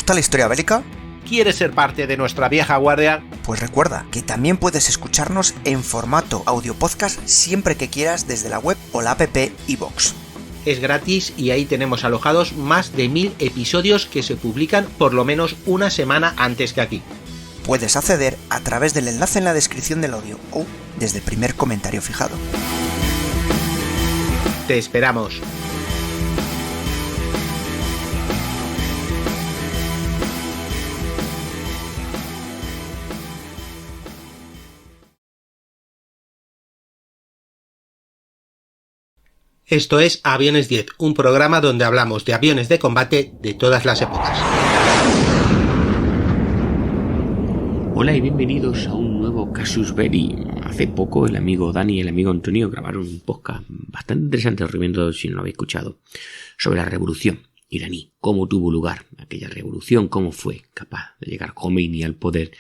gusta la historia bélica? ¿Quieres ser parte de nuestra vieja guardia? Pues recuerda que también puedes escucharnos en formato audio podcast siempre que quieras desde la web o la app iVoox. Es gratis y ahí tenemos alojados más de 1000 episodios que se publican por lo menos una semana antes que aquí. Puedes acceder a través del enlace en la descripción del audio o desde el primer comentario fijado. Te esperamos. Esto es Aviones 10, un programa donde hablamos de aviones de combate de todas las épocas. Hola y bienvenidos a un nuevo Casus Belli. Hace poco el amigo Dani y el amigo Antonio grabaron un podcast bastante interesante, os recomiendo si no lo habéis escuchado, sobre la revolución iraní, cómo tuvo lugar aquella revolución, cómo fue capaz de llegar Khomeini al poder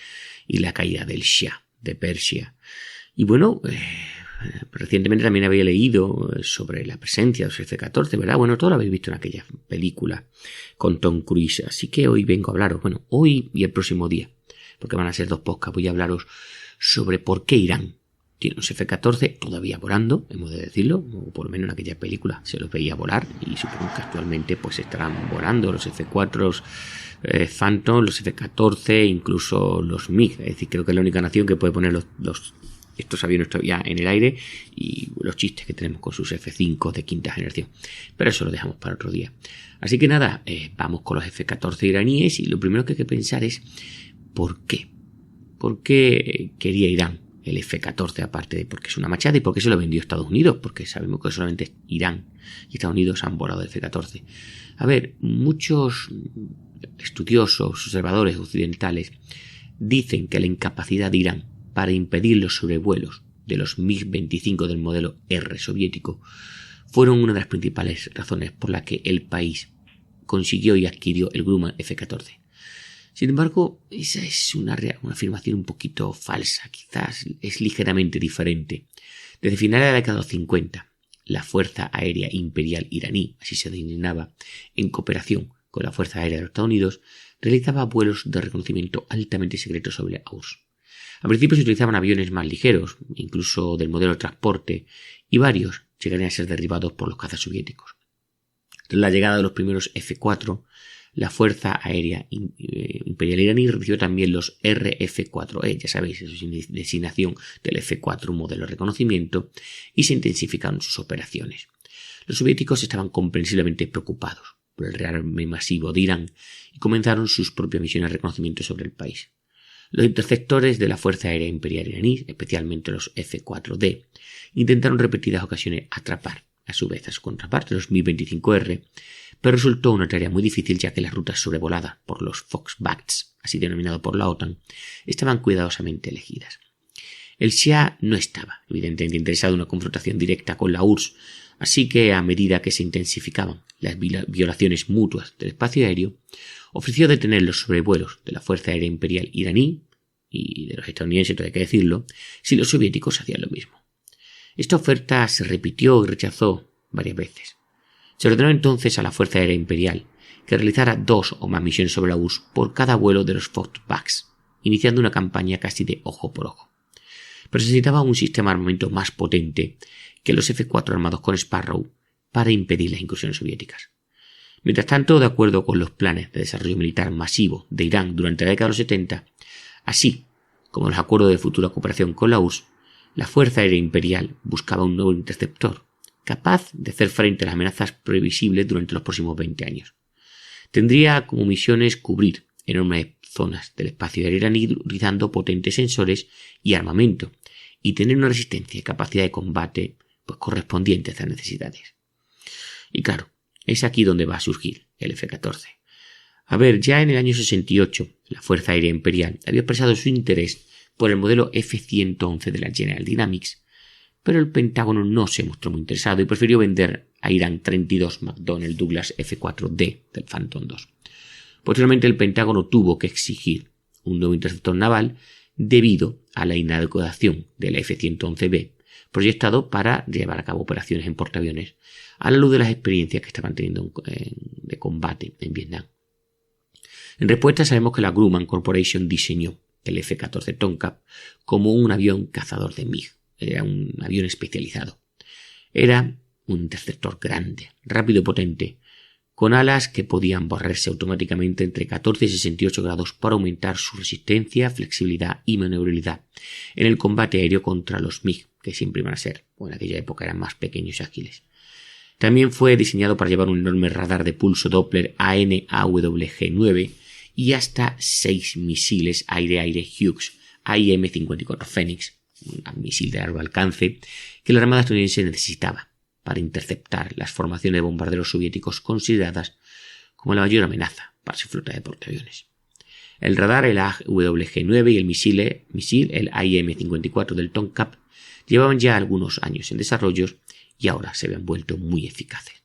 y la caída del Shah de Persia. Y bueno, recientemente también había leído sobre la presencia de los F-14, ¿verdad? Bueno, todo lo habéis visto en aquella película con Tom Cruise, así que hoy vengo a hablaros, bueno, hoy y el próximo día, porque van a ser 2 podcasts, voy a hablaros sobre por qué Irán tiene los F-14 todavía volando, hemos de decirlo, o por lo menos en aquella película se los veía volar, y supongo que actualmente pues estarán volando los F-4, los Phantom, los F-14, incluso los MiG, es decir, creo que es la única nación que puede poner estos aviones todavía en el aire, y los chistes que tenemos con sus F-5 de quinta generación. Pero eso lo dejamos para otro día. Así que nada, vamos con los F-14 iraníes, y lo primero que hay que pensar es ¿por qué? ¿Por qué quería Irán el F-14, aparte de porque es una machada, y por qué se lo vendió a Estados Unidos? Porque sabemos que solamente Irán y Estados Unidos han volado el F-14. A ver, muchos estudiosos, observadores occidentales dicen que la incapacidad de Irán para impedir los sobrevuelos de los MiG-25 del modelo R soviético fueron una de las principales razones por las que el país consiguió y adquirió el Grumman F-14. Sin embargo, esa es una afirmación un poquito falsa, quizás es ligeramente diferente. Desde finales de la década de los 50, la Fuerza Aérea Imperial Iraní, así se denominaba, en cooperación con la Fuerza Aérea de los Estados Unidos, realizaba vuelos de reconocimiento altamente secretos sobre la URSS. Al principio se utilizaban aviones más ligeros, incluso del modelo de transporte, y varios llegarían a ser derribados por los cazas soviéticos. Tras la llegada de los primeros F-4, la Fuerza Aérea Imperial Iraní recibió también los RF-4E, ya sabéis, eso es designación del F-4, un modelo de reconocimiento, y se intensificaron sus operaciones. Los soviéticos estaban comprensiblemente preocupados por el rearme masivo de Irán y comenzaron sus propias misiones de reconocimiento sobre el país. Los interceptores de la Fuerza Aérea Imperial Iraní, especialmente los F-4D, intentaron en repetidas ocasiones atrapar a su vez a su contraparte, los Mi-25R, pero resultó una tarea muy difícil ya que las rutas sobrevoladas por los Foxbats, así denominado por la OTAN, estaban cuidadosamente elegidas. El Shah no estaba, evidentemente, interesado en una confrontación directa con la URSS, así que a medida que se intensificaban las violaciones mutuas del espacio aéreo, ofreció detener los sobrevuelos de la Fuerza Aérea Imperial Iraní y de los estadounidenses, hay que decirlo, si los soviéticos hacían lo mismo. Esta oferta se repitió y rechazó varias veces. Se ordenó entonces a la Fuerza Aérea Imperial que realizara 2 o más misiones sobre la URSS por cada vuelo de los Foxbats, iniciando una campaña casi de ojo por ojo. Pero se necesitaba un sistema de armamento más potente que los F-4 armados con Sparrow para impedir las incursiones soviéticas. Mientras tanto, de acuerdo con los planes de desarrollo militar masivo de Irán durante la década de los 70, así como los acuerdos de futura cooperación con la URSS, la Fuerza Aérea Imperial buscaba un nuevo interceptor, capaz de hacer frente a las amenazas previsibles durante los próximos 20 años. Tendría como misiones cubrir enormes zonas del espacio aéreo iraní utilizando potentes sensores y armamento, y tener una resistencia y capacidad de combate correspondiente a estas necesidades. Y claro, es aquí donde va a surgir el F-14. A ver, ya en el año 68, la Fuerza Aérea Imperial había expresado su interés por el modelo F-111 de la General Dynamics, pero el Pentágono no se mostró muy interesado y prefirió vender a Irán 32 McDonnell Douglas F-4D del Phantom II. Posteriormente el Pentágono tuvo que exigir un nuevo interceptor naval debido a la inadecuación del F-111B, proyectado para llevar a cabo operaciones en portaaviones a la luz de las experiencias que estaban teniendo de combate en Vietnam. En respuesta, sabemos que la Grumman Corporation diseñó el F-14 Tomcat como un avión cazador de MiG. Era un avión especializado. Era un interceptor grande, rápido y potente, con alas que podían barrerse automáticamente entre 14 y 68 grados para aumentar su resistencia, flexibilidad y maniobrabilidad en el combate aéreo contra los MiG, que siempre iban a ser, o en aquella época eran más pequeños y ágiles. También fue diseñado para llevar un enorme radar de pulso Doppler AN/AWG-9 y hasta 6 misiles aire-aire Hughes AIM-54 Phoenix, un misil de largo alcance que la Armada estadounidense necesitaba para interceptar las formaciones de bombarderos soviéticos consideradas como la mayor amenaza para su flota de portaaviones. El radar, el AWG-9 y el misil, el AIM-54 del Tomcat, llevaban ya algunos años en desarrollo y ahora se habían vuelto muy eficaces.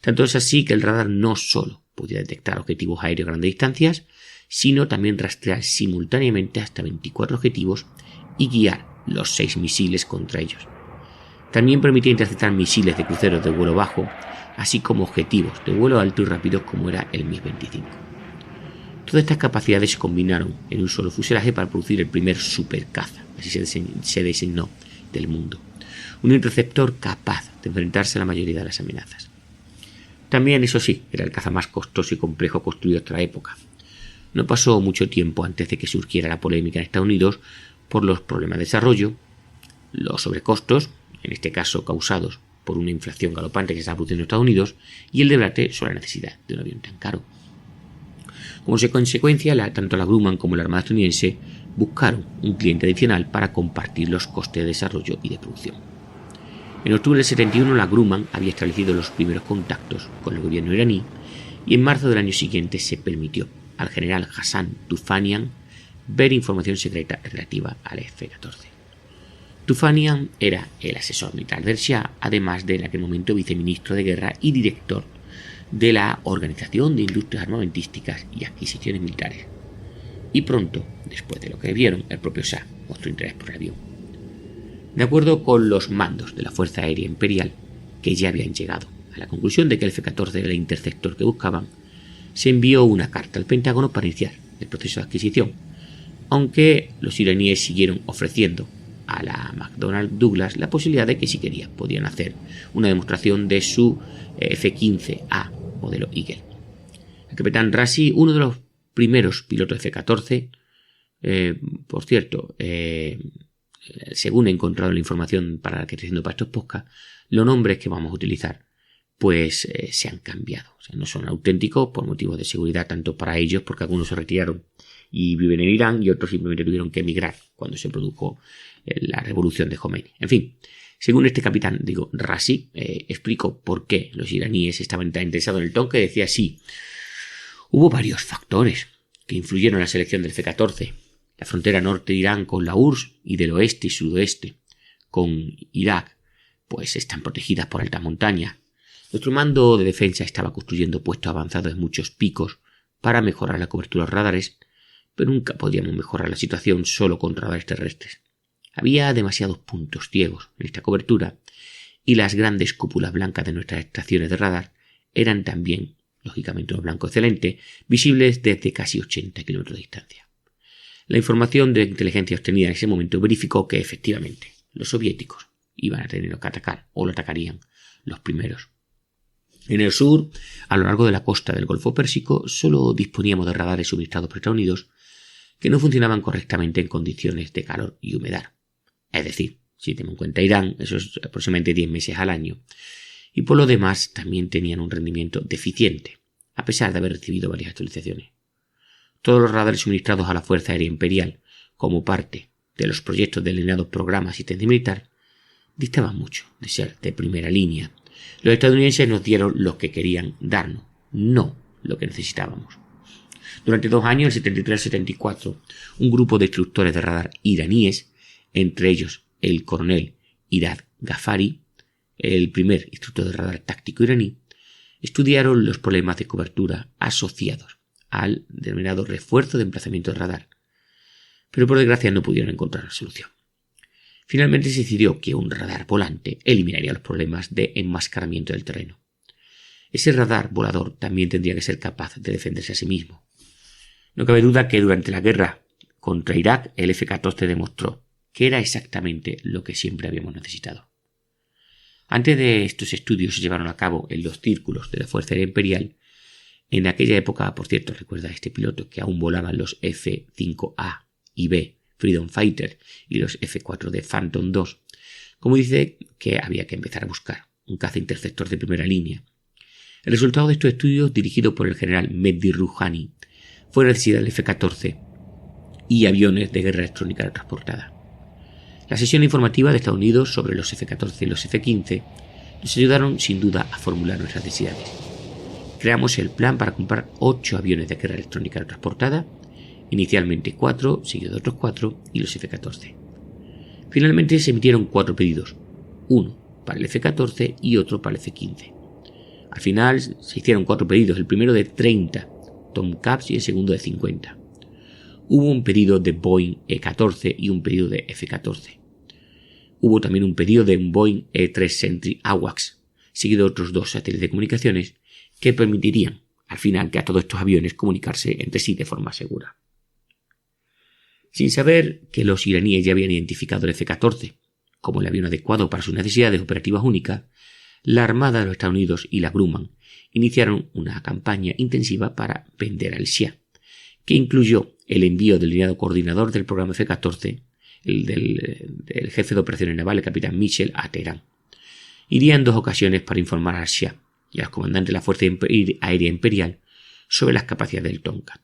Tanto es así que el radar no solo podía detectar objetivos aéreos a grandes distancias, sino también rastrear simultáneamente hasta 24 objetivos y guiar los 6 misiles contra ellos. También permitía interceptar misiles de cruceros de vuelo bajo, así como objetivos de vuelo alto y rápido como era el MiG-25. Todas estas capacidades se combinaron en un solo fuselaje para producir el primer supercaza, así se designó, del mundo. Un interceptor capaz de enfrentarse a la mayoría de las amenazas. También, eso sí, era el caza más costoso y complejo construido hasta la época. No pasó mucho tiempo antes de que surgiera la polémica en Estados Unidos por los problemas de desarrollo, los sobrecostos, en este caso causados por una inflación galopante que se estaba produciendo en Estados Unidos, y el debate sobre la necesidad de un avión tan caro. Como consecuencia, tanto la Grumman como la Armada estadounidense buscaron un cliente adicional para compartir los costes de desarrollo y de producción. En octubre del 71 la Grumman había establecido los primeros contactos con el gobierno iraní y en marzo del año siguiente se permitió al general Hassan Tufanian ver información secreta relativa al F-14. Tufanian era el asesor militar del Shah, además de en aquel momento viceministro de guerra y director de la Organización de Industrias Armamentísticas y Adquisiciones Militares. Y pronto, después de lo que vieron, el propio Shah mostró interés por el avión. De acuerdo con los mandos de la Fuerza Aérea Imperial, que ya habían llegado a la conclusión de que el F-14 era el interceptor que buscaban, se envió una carta al Pentágono para iniciar el proceso de adquisición, aunque los iraníes siguieron ofreciendo a la McDonnell Douglas la posibilidad de que si querían podían hacer una demostración de su F-15A modelo Eagle. El capitán Razi, uno de los primeros pilotos de F-14, por cierto, según he encontrado la información para la que estoy haciendo para estos podcasts, los nombres que vamos a utilizar pues se han cambiado. O sea, no son auténticos por motivos de seguridad, tanto para ellos, porque algunos se retiraron y viven en Irán, y otros simplemente tuvieron que emigrar cuando se produjo la revolución de Khomeini. En fin, según este capitán, Razi, explicó por qué los iraníes estaban tan interesados en el Tomcat, que decía así: hubo varios factores que influyeron en la selección del F-14. La frontera norte de Irán con la URSS y del oeste y sudoeste con Irak, pues están protegidas por altas montañas. Nuestro mando de defensa estaba construyendo puestos avanzados en muchos picos para mejorar la cobertura de los radares, pero nunca podíamos mejorar la situación solo con radares terrestres. Había demasiados puntos ciegos en esta cobertura y las grandes cúpulas blancas de nuestras estaciones de radar eran también, lógicamente un blanco excelente, visibles desde casi 80 kilómetros de distancia. La información de inteligencia obtenida en ese momento verificó que efectivamente los soviéticos iban a tener que atacar o lo atacarían los primeros. En el sur, a lo largo de la costa del Golfo Pérsico, solo disponíamos de radares suministrados por Estados Unidos que no funcionaban correctamente en condiciones de calor y humedad. Es decir, si tenemos en cuenta Irán, eso es aproximadamente 10 meses al año. Y por lo demás también tenían un rendimiento deficiente, a pesar de haber recibido varias actualizaciones. Todos los radares suministrados a la Fuerza Aérea Imperial, como parte de los proyectos delineados Programa Asistencia Militar, distaban mucho de ser de primera línea. Los estadounidenses nos dieron lo que querían darnos, no lo que necesitábamos. Durante 2 años, el 73-74, un grupo de instructores de radar iraníes, entre ellos el coronel Irad Ghaffari, el primer instructor de radar táctico iraní, estudiaron los problemas de cobertura asociados al denominado refuerzo de emplazamiento de radar, pero por desgracia no pudieron encontrar la solución. Finalmente se decidió que un radar volante eliminaría los problemas de enmascaramiento del terreno. Ese radar volador también tendría que ser capaz de defenderse a sí mismo. No cabe duda que durante la guerra contra Irak el F-14 demostró que era exactamente lo que siempre habíamos necesitado. Antes de estos estudios se llevaron a cabo en los círculos de la Fuerza Aérea Imperial. En aquella época, por cierto, recuerda a este piloto que aún volaban los F-5A y B Freedom Fighter y los F-4D Phantom II, como dice que había que empezar a buscar un caza interceptor de primera línea. El resultado de estos estudios, dirigido por el general Mehdi Rouhani, fue la necesidad del F-14 y aviones de guerra electrónica transportada. La sesión informativa de Estados Unidos sobre los F-14 y los F-15 nos ayudaron sin duda a formular nuestras necesidades. Creamos el plan para comprar 8 aviones de guerra electrónica transportada, inicialmente 4, seguido de otros 4 y los F-14. Finalmente se emitieron 4 pedidos, uno para el F-14 y otro para el F-15. Al final se hicieron 4 pedidos, el primero de 30 Tomcats y el segundo de 50. Hubo un pedido de Boeing E-14 y un pedido de F-14. Hubo también un pedido de un Boeing E-3 Sentry AWACS, seguido de otros 2 satélites de comunicaciones que permitirían al final que a todos estos aviones comunicarse entre sí de forma segura. Sin saber que los iraníes ya habían identificado el F-14 como el avión adecuado para sus necesidades operativas únicas, la Armada de los Estados Unidos y la Grumman iniciaron una campaña intensiva para vender al Shah, que incluyó el envío del lineado coordinador del programa F-14, el del jefe de operaciones navales, el capitán Mitchell, a Teherán. Iría en 2 ocasiones para informar al Shah y a los comandantes de la Fuerza Aérea Imperial sobre las capacidades del Tomcat.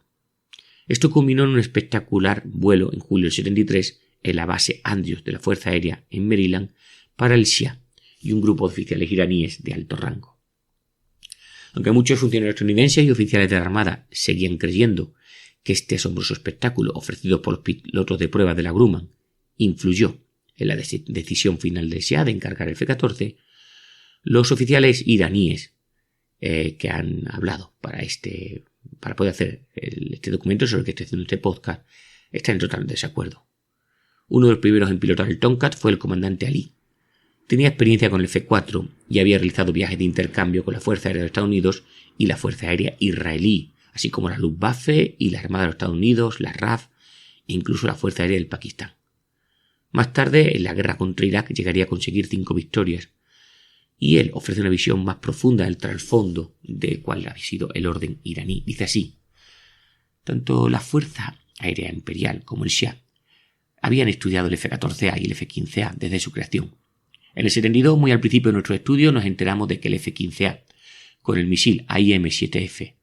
Esto culminó en un espectacular vuelo en julio del 73 en la base Andrews de la Fuerza Aérea en Maryland para el Shah y un grupo de oficiales iraníes de alto rango. Aunque muchos funcionarios estadounidenses y oficiales de la Armada seguían creyendo que este asombroso espectáculo ofrecido por los pilotos de prueba de la Grumman influyó en la decisión final del Shah de encargar el F-14, los oficiales iraníes que han hablado para poder hacer este documento sobre el que estoy haciendo este podcast están en total desacuerdo. Uno de los primeros en pilotar el Tomcat fue el comandante Ali. Tenía experiencia con el F-4 y había realizado viajes de intercambio con la Fuerza Aérea de los Estados Unidos y la Fuerza Aérea Israelí, así como la Luftwaffe y la Armada de los Estados Unidos, la RAF e incluso la Fuerza Aérea del Pakistán. Más tarde, en la guerra contra Irak, llegaría a conseguir 5 victorias, y él ofrece una visión más profunda del trasfondo de cuál había sido el orden iraní. Dice así: tanto la Fuerza Aérea Imperial como el Shah habían estudiado el F-14A y el F-15A desde su creación. En el 72, muy al principio de nuestro estudio, nos enteramos de que el F-15A, con el misil AIM-7F,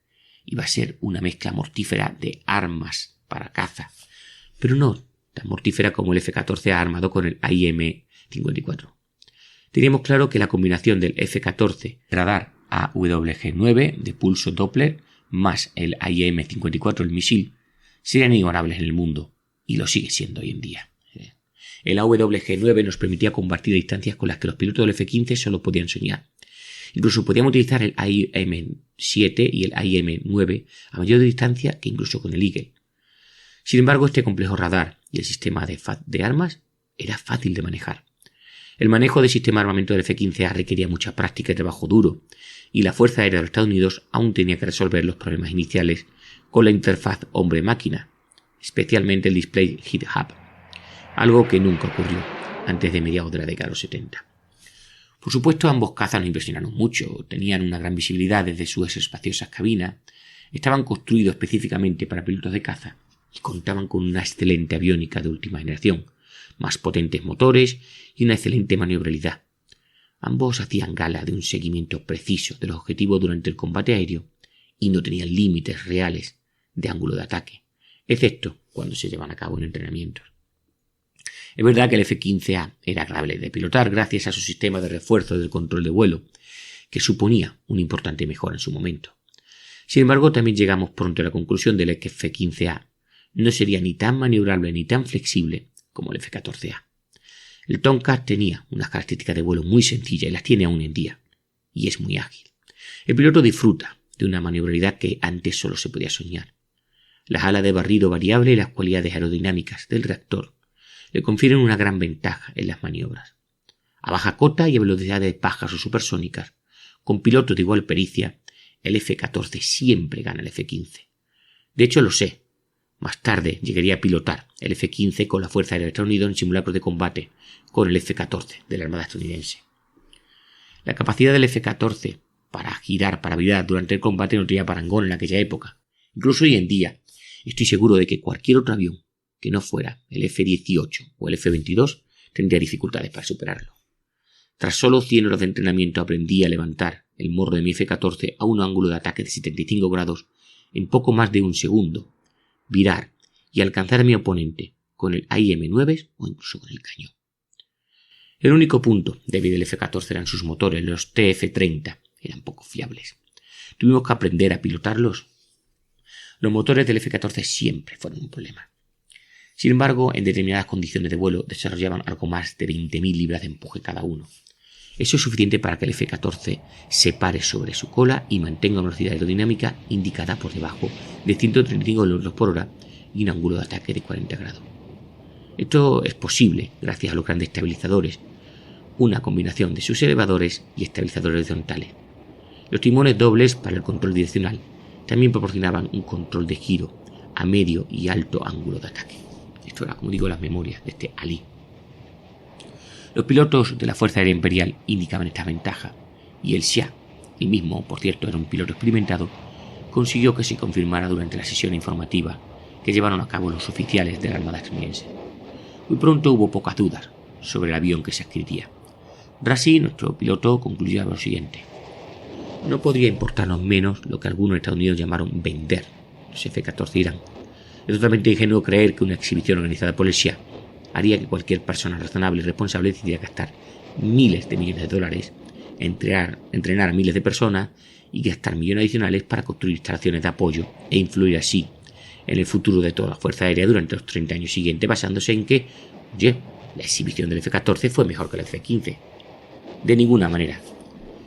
iba a ser una mezcla mortífera de armas para caza, pero no tan mortífera como el F-14A armado con el AIM-54. Teníamos claro que la combinación del F-14 radar AWG-9 de pulso Doppler más el AIM-54, el misil, serían inigualables en el mundo, y lo sigue siendo hoy en día. El AWG-9 nos permitía combatir a distancias con las que los pilotos del F-15 solo podían soñar. Incluso podíamos utilizar el AIM-7 y el AIM-9 a mayor distancia que incluso con el Eagle. Sin embargo, este complejo radar y el sistema de armas era fácil de manejar. El manejo del sistema de armamento del F-15A requería mucha práctica y trabajo duro, y la Fuerza Aérea de los Estados Unidos aún tenía que resolver los problemas iniciales con la interfaz hombre-máquina, especialmente el display Heat Hub, algo que nunca ocurrió antes de mediados de la década de los 70. Por supuesto, ambos cazas nos impresionaron mucho, tenían una gran visibilidad desde sus espaciosas cabinas, estaban construidos específicamente para pilotos de caza y contaban con una excelente aviónica de última generación, más potentes motores y una excelente maniobrabilidad. Ambos hacían gala de un seguimiento preciso de los objetivos durante el combate aéreo y no tenían límites reales de ángulo de ataque, excepto cuando se llevan a cabo en entrenamientos. Es verdad que el F-15A era agradable de pilotar gracias a su sistema de refuerzo del control de vuelo, que suponía una importante mejora en su momento. Sin embargo, también llegamos pronto a la conclusión de que el F-15A no sería ni tan maniobrable ni tan flexible como el F-14A. El Tomcat tenía unas características de vuelo muy sencillas y las tiene aún en día, y es muy ágil. El piloto disfruta de una maniobrabilidad que antes solo se podía soñar. Las alas de barrido variable y las cualidades aerodinámicas del reactor le confieren una gran ventaja en las maniobras. A baja cota y a velocidades bajas o supersónicas, con pilotos de igual pericia, el F-14 siempre gana al F-15. De hecho lo sé, Más tarde llegaría a pilotar el F-15 con la Fuerza Aérea de Estados Unidos en simulacros de combate con el F-14 de la Armada estadounidense. La capacidad del F-14 para virar durante el combate no tenía parangón en aquella época. Incluso hoy en día, estoy seguro de que cualquier otro avión que no fuera el F-18 o el F-22 tendría dificultades para superarlo. Tras solo 100 horas de entrenamiento aprendí a levantar el morro de mi F-14 a un ángulo de ataque de 75 grados en poco más de un segundo, virar y alcanzar a mi oponente con el AIM-9 o incluso con el cañón. El único punto débil del F-14 eran sus motores, los TF-30, eran poco fiables. Tuvimos que aprender a pilotarlos. Los motores del F-14 siempre fueron un problema. Sin embargo, en determinadas condiciones de vuelo desarrollaban algo más de 20.000 libras de empuje cada uno. Eso es suficiente para que el F-14 se pare sobre su cola y mantenga una velocidad aerodinámica indicada por debajo de 135 km por hora y un ángulo de ataque de 40 grados. Esto es posible gracias a los grandes estabilizadores, una combinación de sus elevadores y estabilizadores horizontales. Los timones dobles para el control direccional también proporcionaban un control de giro a medio y alto ángulo de ataque. Esto era, como digo, las memorias de este Ali. Los pilotos de la Fuerza Aérea Imperial indicaban esta ventaja, y el Shah, el mismo, por cierto, era un piloto experimentado, consiguió que se confirmara durante la sesión informativa que llevaron a cabo los oficiales de la Armada estadounidense. Muy pronto hubo pocas dudas sobre el avión que se adquiriría. Razi, nuestro piloto, concluyó lo siguiente: no podría importarnos menos lo que algunos Estados Unidos llamaron vender los F-14 Irán. Es totalmente ingenuo creer que una exhibición organizada por el Shah haría que cualquier persona razonable y responsable decidiera gastar miles de millones de dólares, entrenar a miles de personas y gastar millones adicionales para construir instalaciones de apoyo e influir así en el futuro de toda la Fuerza Aérea durante los 30 años siguientes, basándose en que, la exhibición del F-14 fue mejor que el F-15. De ninguna manera.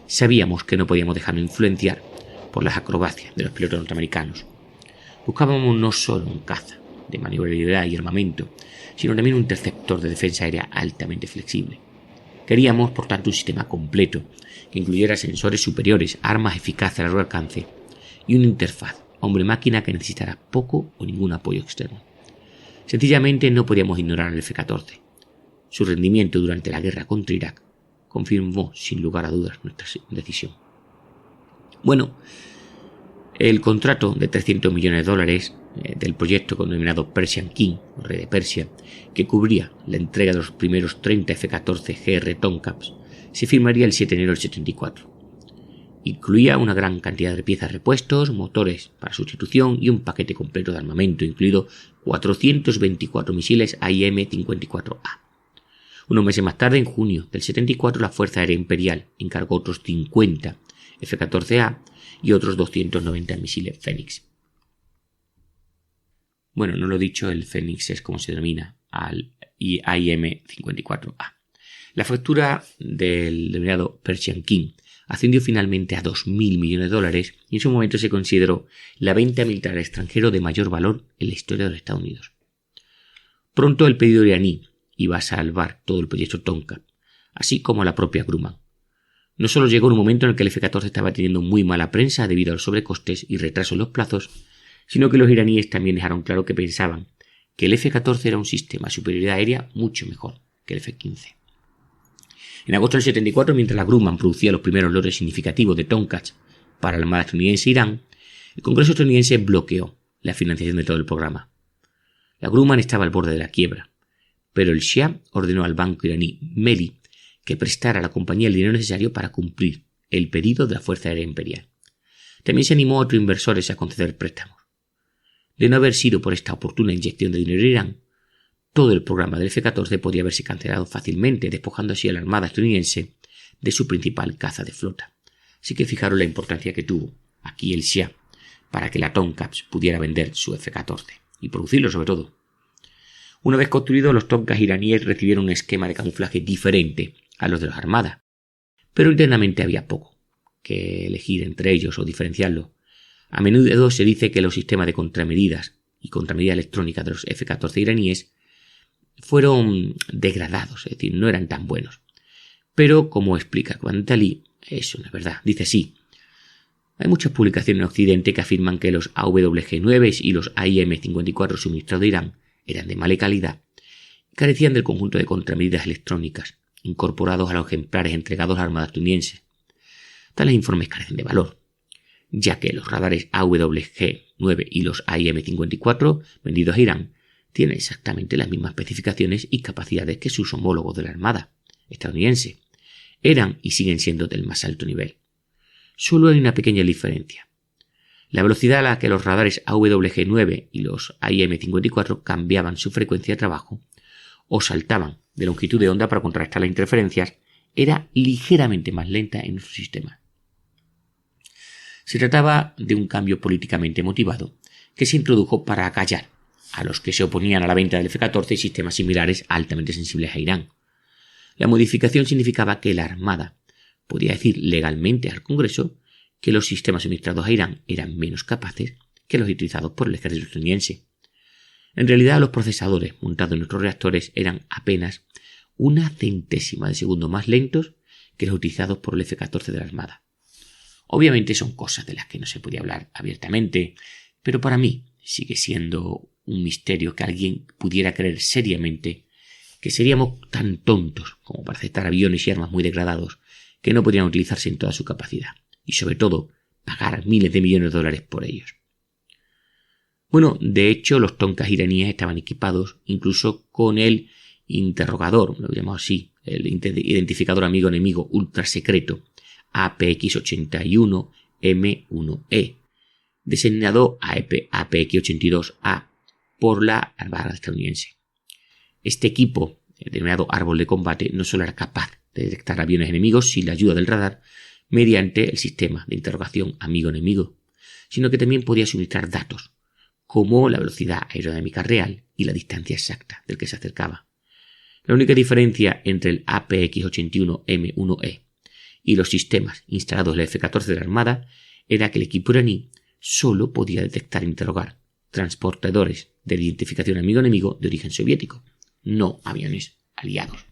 Sabíamos que no podíamos dejarnos influenciar por las acrobacias de los pilotos norteamericanos. Buscábamos no solo un caza de maniobrabilidad y armamento, sino también un interceptor de defensa aérea altamente flexible. Queríamos, por tanto, un sistema completo que incluyera sensores superiores, armas eficaces a largo alcance y una interfaz hombre-máquina que necesitara poco o ningún apoyo externo. Sencillamente no podíamos ignorar al F-14. Su rendimiento durante la guerra contra Irak confirmó sin lugar a dudas nuestra decisión. Bueno, el contrato de $300 millones del proyecto denominado Persian King, o Rey de Persia, que cubría la entrega de los primeros 30 F-14 GR Tomcats, se firmaría el 7 de enero del 74. Incluía una gran cantidad de piezas repuestos, motores para sustitución y un paquete completo de armamento, incluido 424 misiles AIM-54A. Unos meses más tarde, en junio del 74, la Fuerza Aérea Imperial encargó otros 50 F-14A y otros 290 misiles Fénix. Bueno, no lo he dicho, el Fénix es como se denomina al AIM-54A. La factura del denominado Persian King ascendió finalmente a $2.000 millones y en su momento se consideró la venta militar al extranjero de mayor valor en la historia de los Estados Unidos. Pronto el pedido iraní iba a salvar todo el proyecto Tomcat, así como la propia Grumman. No solo llegó un momento en el que el F-14 estaba teniendo muy mala prensa debido a los sobrecostes y retraso en los plazos, sino que los iraníes también dejaron claro que pensaban que el F-14 era un sistema de superioridad aérea mucho mejor que el F-15. En agosto del 74, mientras la Grumman producía los primeros lotes significativos de Tomcats para la Armada estadounidense e Irán, el Congreso estadounidense bloqueó la financiación de todo el programa. La Grumman estaba al borde de la quiebra, pero el Shah ordenó al banco iraní Meli que prestara a la compañía el dinero necesario para cumplir el pedido de la Fuerza Aérea Imperial. También se animó a otros inversores a conceder préstamos. De no haber sido por esta oportuna inyección de dinero a Irán, todo el programa del F-14 podría haberse cancelado fácilmente, despojando así a la Armada estadounidense de su principal caza de flota. Así que fijaros la importancia que tuvo aquí el Shah para que la Tomcats pudiera vender su F-14 y producirlo sobre todo. Una vez construidos, los Tomcats iraníes recibieron un esquema de camuflaje diferente a los de las armadas, pero internamente había poco que elegir entre ellos o diferenciarlo. A menudo se dice que los sistemas de contramedidas y contramedida electrónica de los F-14 iraníes fueron degradados, es decir, no eran tan buenos. Pero, como explica Quant Ali, eso no es verdad. Dice así: Hay muchas publicaciones en Occidente que afirman que los AWG-9 y los AIM-54 suministrados de Irán eran de mala calidad y carecían del conjunto de contramedidas electrónicas incorporados a los ejemplares entregados a la Armada estadounidense. Tales informes carecen de valor, ya que los radares AWG-9 y los AIM-54 vendidos a Irán tienen exactamente las mismas especificaciones y capacidades que sus homólogos de la Armada estadounidense. Eran y siguen siendo del más alto nivel. Solo hay una pequeña diferencia. La velocidad a la que los radares AWG-9 y los AIM-54 cambiaban su frecuencia de trabajo o saltaban de longitud de onda para contrarrestar las interferencias era ligeramente más lenta en nuestro sistema. Se trataba de un cambio políticamente motivado que se introdujo para acallar a los que se oponían a la venta del F-14 y sistemas similares altamente sensibles a Irán. La modificación significaba que la Armada podía decir legalmente al Congreso que los sistemas suministrados a Irán eran menos capaces que los utilizados por el ejército estadounidense. En realidad, los procesadores montados en nuestros reactores eran apenas una centésima de segundo más lentos que los utilizados por el F-14 de la Armada. Obviamente son cosas de las que no se podía hablar abiertamente, pero para mí sigue siendo un misterio que alguien pudiera creer seriamente que seríamos tan tontos como para aceptar aviones y armas muy degradados que no podrían utilizarse en toda su capacidad, y sobre todo pagar miles de millones de dólares por ellos. Bueno, de hecho los Tonkas iraníes estaban equipados incluso con el interrogador, lo llamamos así, el identificador amigo-enemigo ultra secreto APX-81M1E, designado APX-82A por la Armada estadounidense. Este equipo, denominado árbol de combate, no solo era capaz de detectar aviones enemigos sin la ayuda del radar mediante el sistema de interrogación amigo-enemigo, sino que también podía suministrar datos, como la velocidad aerodinámica real y la distancia exacta del que se acercaba. La única diferencia entre el APX-81M1E y los sistemas instalados en el F-14 de la Armada era que el equipo iraní solo podía detectar e interrogar transportadores de identificación amigo-enemigo de origen soviético, no aviones aliados.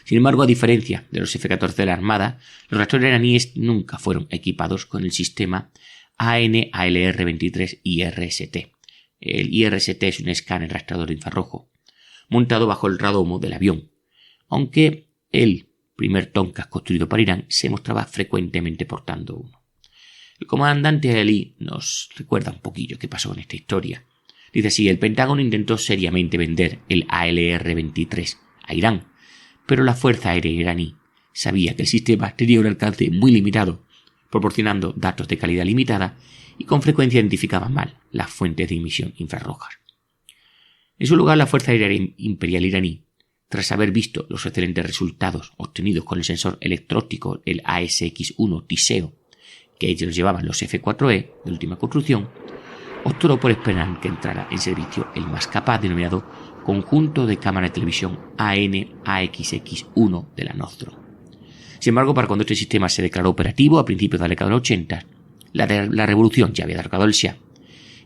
Sin embargo, a diferencia de los F-14 de la Armada, los reactores iraníes nunca fueron equipados con el sistema AN/ALR-23 IRST. El IRST es un escáner rastreador de infrarrojo, montado bajo el radomo del avión, aunque el primer Tonka construido para Irán se mostraba frecuentemente portando uno. El comandante Ali nos recuerda un poquillo qué pasó en esta historia. Dice así: el Pentágono intentó seriamente vender el ALR-23 a Irán, pero la Fuerza Aérea iraní sabía que el sistema tenía un alcance muy limitado, proporcionando datos de calidad limitada y con frecuencia identificaba mal las fuentes de emisión infrarrojas. En su lugar, la Fuerza Aérea Imperial iraní, tras haber visto los excelentes resultados obtenidos con el sensor electrónico, el ASX-1 Tiseo, que ellos llevaban los F-4E de última construcción, optó por esperar que entrara en servicio el más capaz denominado Conjunto de Cámara de Televisión AN-AXX1 de la Nostro. Sin embargo, para cuando este sistema se declaró operativo a principios de la década de los 80, la revolución ya había derrocado el Shah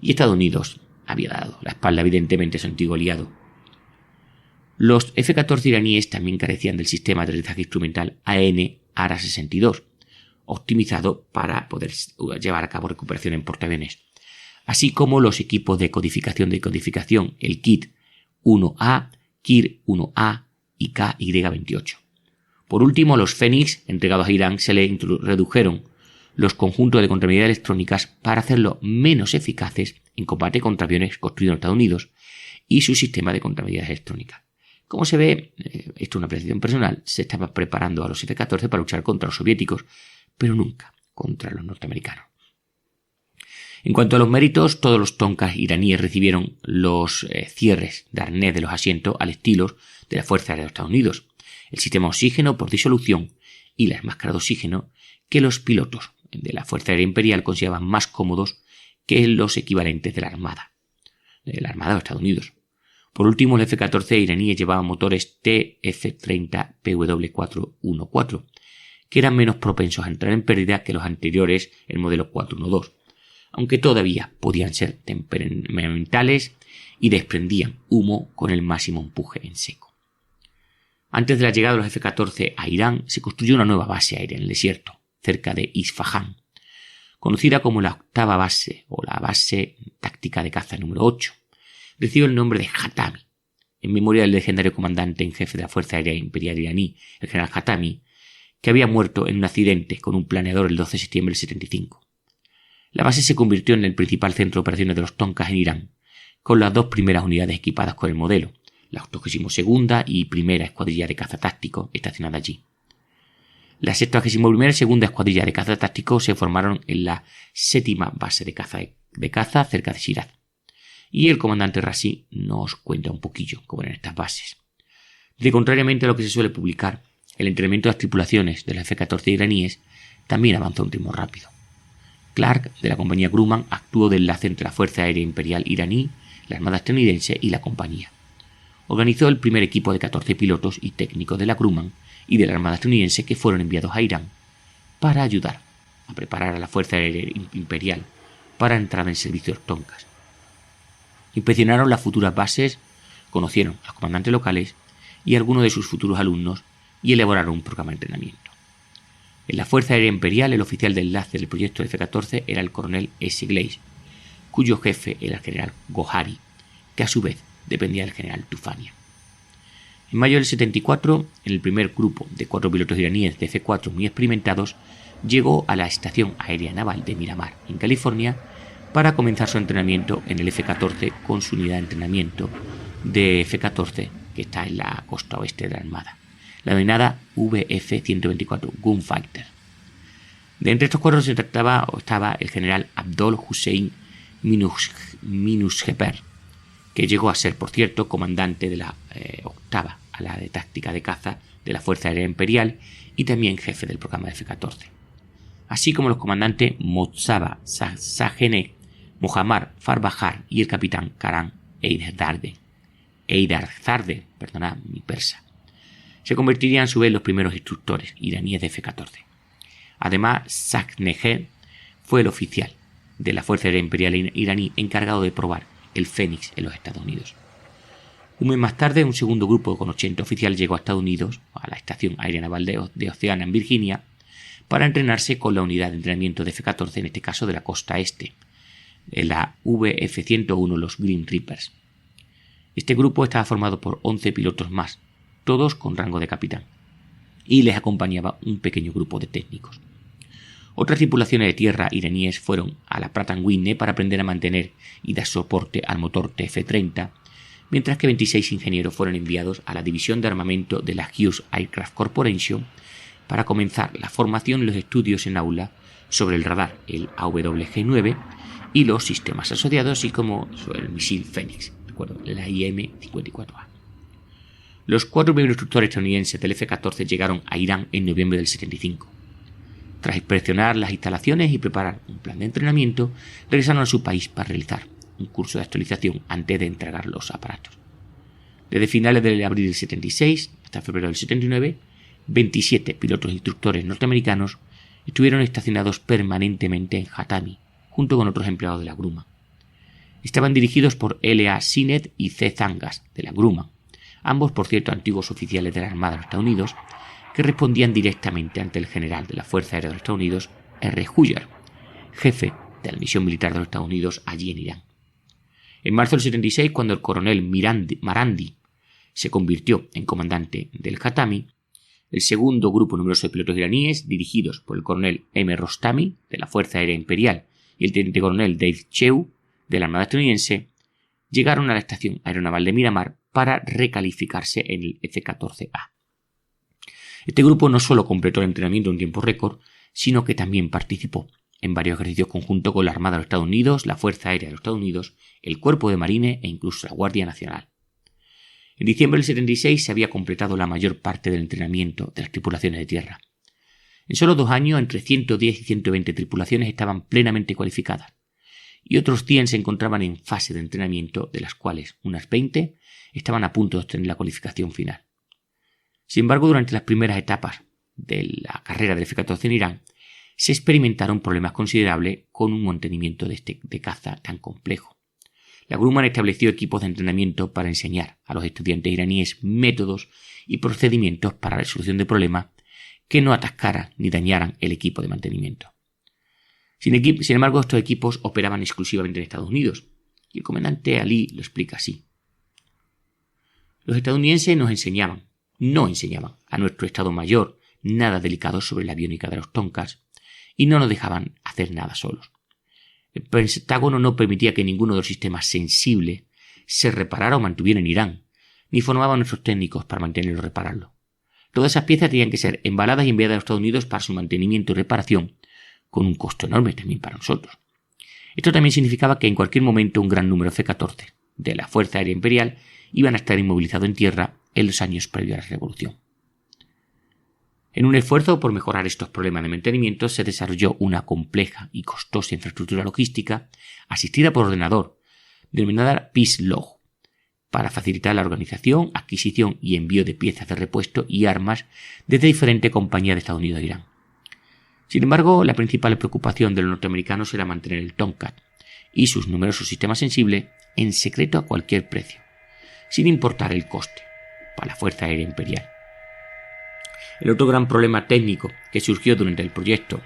y Estados Unidos había dado la espalda evidentemente a su antiguo aliado. Los F-14 iraníes también carecían del sistema de aterrizaje instrumental AN/ARA-62, optimizado para poder llevar a cabo recuperación en portaaviones, así como los equipos de codificación el KIT 1A, KIR 1A y KY-28. Por último, los Fénix entregados a Irán se le redujeron los conjuntos de contramedidas electrónicas para hacerlos menos eficaces en combate contra aviones construidos en Estados Unidos y su sistema de contramedidas electrónicas. Como se ve, esto es una apreciación personal, se estaba preparando a los F-14 para luchar contra los soviéticos, pero nunca contra los norteamericanos. En cuanto a los méritos, todos los Tonkas iraníes recibieron los cierres de arnés de los asientos al estilo de la Fuerza Aérea de Estados Unidos, el sistema oxígeno por disolución y las máscaras de oxígeno que los pilotos de la Fuerza Aérea Imperial consideraban más cómodos que los equivalentes de la Armada de los Estados Unidos. Por último, el F-14 iraníes llevaban motores TF-30 PW414, que eran menos propensos a entrar en pérdida que los anteriores, el modelo 412, aunque todavía podían ser temperamentales y desprendían humo con el máximo empuje en seco. Antes de la llegada de los F-14 a Irán, se construyó una nueva base aérea en el desierto, cerca de Isfahán, conocida como la octava base o la base táctica de caza número 8. Recibe el nombre de Hatami, en memoria del legendario comandante en jefe de la Fuerza Aérea Imperial iraní, el general Hatami, que había muerto en un accidente con un planeador el 12 de septiembre del 75. La base se convirtió en el principal centro de operaciones de los Tonkas en Irán, con las 2 primeras unidades equipadas con el modelo, la 82ª y primera escuadrilla de caza táctico estacionada allí. La 71ª y segunda escuadrilla de caza táctico se formaron en la 7ª base de caza cerca de Shiraz. Y el comandante Razi nos cuenta un poquillo cómo eran estas bases. De contrariamente a lo que se suele publicar, el entrenamiento de las tripulaciones de las F-14 iraníes también avanzó a un ritmo rápido. Clark, de la compañía Grumman, actuó de enlace entre la Fuerza Aérea Imperial iraní, la Armada estadounidense y la compañía. Organizó el primer equipo de 14 pilotos y técnicos de la Grumman y de la Armada estadounidense que fueron enviados a Irán para ayudar a preparar a la Fuerza Aérea Imperial para entrar en servicio de Tonkas. Inspeccionaron las futuras bases, conocieron a los comandantes locales y a algunos de sus futuros alumnos y elaboraron un programa de entrenamiento. En la Fuerza Aérea Imperial, el oficial de enlace del proyecto F-14 era el coronel S. Glaze, cuyo jefe era el general Gohari, que a su vez dependía del general Tufania. En mayo del 74, en el primer grupo de 4 pilotos iraníes de F-4 muy experimentados, llegó a la Estación Aérea Naval de Miramar, en California, para comenzar su entrenamiento en el F-14 con su unidad de entrenamiento de F-14 que está en la costa oeste de la Armada, la denominada VF-124 Gunfighter. De entre estos 4 estaba el general Abdol Hussein Minusheper, que llegó a ser, por cierto, comandante de la octava ala de táctica de caza de la Fuerza Aérea Imperial y también jefe del programa de F-14, así como los comandantes Mojtaba Sajeneh, Mohammad Farbajar y el capitán Karan Eidarzadeh, mi persa. Se convertirían a su vez en los primeros instructores iraníes de F-14. Además, Sajeneh fue el oficial de la Fuerza Aérea Imperial iraní encargado de probar el Fénix en los Estados Unidos. Un mes más tarde, un segundo grupo con 80 oficiales llegó a Estados Unidos, a la Estación Aérea Naval de Oceana en Virginia, para entrenarse con la unidad de entrenamiento de F-14, en este caso de la costa este, en la VF-101, los Green Reapers. Este grupo estaba formado por 11 pilotos más, todos con rango de capitán, y les acompañaba un pequeño grupo de técnicos. Otras tripulaciones de tierra iraníes fueron a la Pratt & Whitney para aprender a mantener y dar soporte al motor TF-30, mientras que 26 ingenieros fueron enviados a la división de armamento de la Hughes Aircraft Corporation para comenzar la formación y los estudios en aula sobre el radar, el AWG-9, y los sistemas asociados, así como sobre el misil Fénix, recuerdo, la IM-54A. Los 4 primeros instructores estadounidenses del F-14 llegaron a Irán en noviembre del 75. Tras inspeccionar las instalaciones y preparar un plan de entrenamiento, regresaron a su país para realizar un curso de actualización antes de entregar los aparatos. Desde finales de abril del 76 hasta febrero del 79, 27 pilotos e instructores norteamericanos estuvieron estacionados permanentemente en Hatami, junto con otros empleados de la Grumman. Estaban dirigidos por L.A. Sinet y C. Zangas, de la Grumman, ambos, por cierto, antiguos oficiales de la Armada de los Estados Unidos, que respondían directamente ante el general de la Fuerza Aérea de los Estados Unidos, R. Huger, jefe de la misión militar de los Estados Unidos allí en Irán. En marzo del 76, cuando el coronel Marandi se convirtió en comandante del Hatami, el segundo grupo numeroso de pilotos iraníes, dirigidos por el coronel M. Rostami, de la Fuerza Aérea Imperial, y el teniente coronel Dave Cheu, de la Armada estadounidense, llegaron a la Estación Aeronaval de Miramar para recalificarse en el F-14A. Este grupo no solo completó el entrenamiento en tiempo récord, sino que también participó en varios ejercicios conjuntos con la Armada de los Estados Unidos, la Fuerza Aérea de los Estados Unidos, el Cuerpo de Marines e incluso la Guardia Nacional. En diciembre del 76 se había completado la mayor parte del entrenamiento de las tripulaciones de tierra. En solo 2 años, entre 110 y 120 tripulaciones estaban plenamente cualificadas, y otros 100 se encontraban en fase de entrenamiento, de las cuales unas 20 estaban a punto de obtener la cualificación final. Sin embargo, durante las primeras etapas de la carrera del F-14 en Irán, se experimentaron problemas considerables con un mantenimiento de caza tan complejo. La Grumman estableció equipos de entrenamiento para enseñar a los estudiantes iraníes métodos y procedimientos para la resolución de problemas que no atascaran ni dañaran el equipo de mantenimiento. Sin embargo, estos equipos operaban exclusivamente en Estados Unidos, y el comandante Ali lo explica así. Los estadounidenses no enseñaban a nuestro Estado Mayor nada delicado sobre la aviónica de los Tomcats y no nos dejaban hacer nada solos. El Pentágono no permitía que ninguno de los sistemas sensibles se reparara o mantuviera en Irán, ni formaba a nuestros técnicos para mantenerlo o repararlo. Todas esas piezas tenían que ser embaladas y enviadas a los Estados Unidos para su mantenimiento y reparación, con un costo enorme también para nosotros. Esto también significaba que en cualquier momento un gran número F-14 de la Fuerza Aérea Imperial iban a estar inmovilizados en tierra en los años previos a la Revolución. En un esfuerzo por mejorar estos problemas de mantenimiento se desarrolló una compleja y costosa infraestructura logística asistida por ordenador, denominada Peace Log, para facilitar la organización, adquisición y envío de piezas de repuesto y armas desde diferentes compañías de Estados Unidos a Irán. Sin embargo, la principal preocupación de los norteamericanos era mantener el Tomcat y sus numerosos sistemas sensibles en secreto a cualquier precio, sin importar el coste, para la Fuerza Aérea Imperial. El otro gran problema técnico que surgió durante el proyecto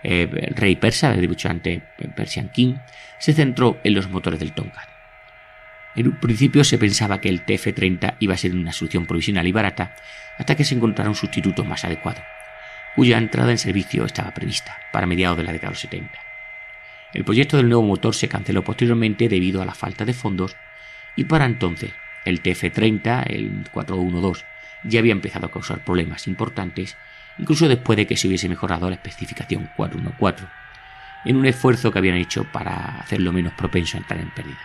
Rey Persa, el dibujante Persian King, se centró en los motores del Tomcat. En un principio se pensaba que el TF-30 iba a ser una solución provisional y barata hasta que se encontrara un sustituto más adecuado, cuya entrada en servicio estaba prevista para mediados de la década de los 70. El proyecto del nuevo motor se canceló posteriormente debido a la falta de fondos y para entonces el TF-30, el 412, ya había empezado a causar problemas importantes, incluso después de que se hubiese mejorado la especificación 414, en un esfuerzo que habían hecho para hacerlo menos propenso a entrar en pérdida.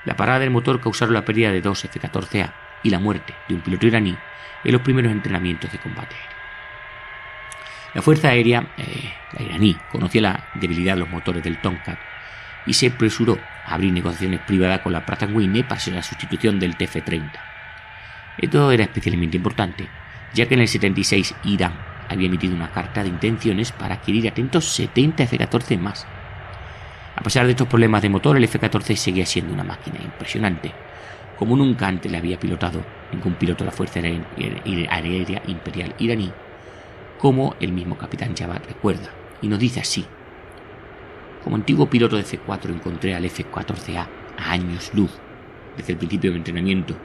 La parada del motor causaron la pérdida de 2 F-14A y la muerte de un piloto iraní en los primeros entrenamientos de combate aéreo. La Fuerza Aérea, la iraní, conocía la debilidad de los motores del Tomcat y se apresuró a abrir negociaciones privadas con la Pratt & Whitney para la sustitución del TF-30. Esto era especialmente importante, ya que en el 76 Irán había emitido una carta de intenciones para adquirir atentos 70 F-14 más. A pesar de estos problemas de motor, el F-14 seguía siendo una máquina impresionante, como nunca antes le había pilotado ningún piloto de la Fuerza Aérea Imperial iraní, como el mismo capitán Javad recuerda, y nos dice así: como antiguo piloto de F-4 encontré al F-14A a años luz desde el principio de mi entrenamiento.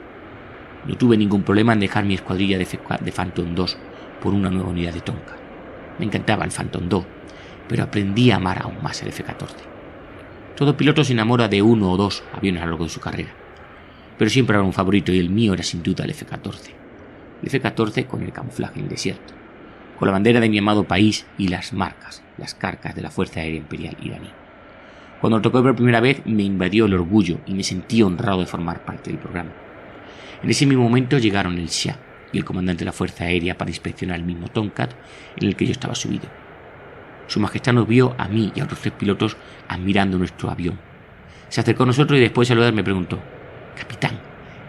No tuve ningún problema en dejar mi escuadrilla de Phantom II por una nueva unidad de Tomcat. Me encantaba el Phantom II, pero aprendí a amar aún más el F-14. Todo piloto se enamora de uno o dos aviones a lo largo de su carrera, pero siempre habrá un favorito y el mío era sin duda el F-14. El F-14 con el camuflaje en el desierto, con la bandera de mi amado país y las marcas, las carcas de la Fuerza Aérea Imperial iraní. Cuando lo tocó por primera vez me invadió el orgullo y me sentí honrado de formar parte del programa. En ese mismo momento llegaron el Shah y el comandante de la Fuerza Aérea para inspeccionar el mismo Tomcat en el que yo estaba subido. Su Majestad nos vio a mí y a otros 3 pilotos admirando nuestro avión. Se acercó a nosotros y después de saludar me preguntó: «Capitán,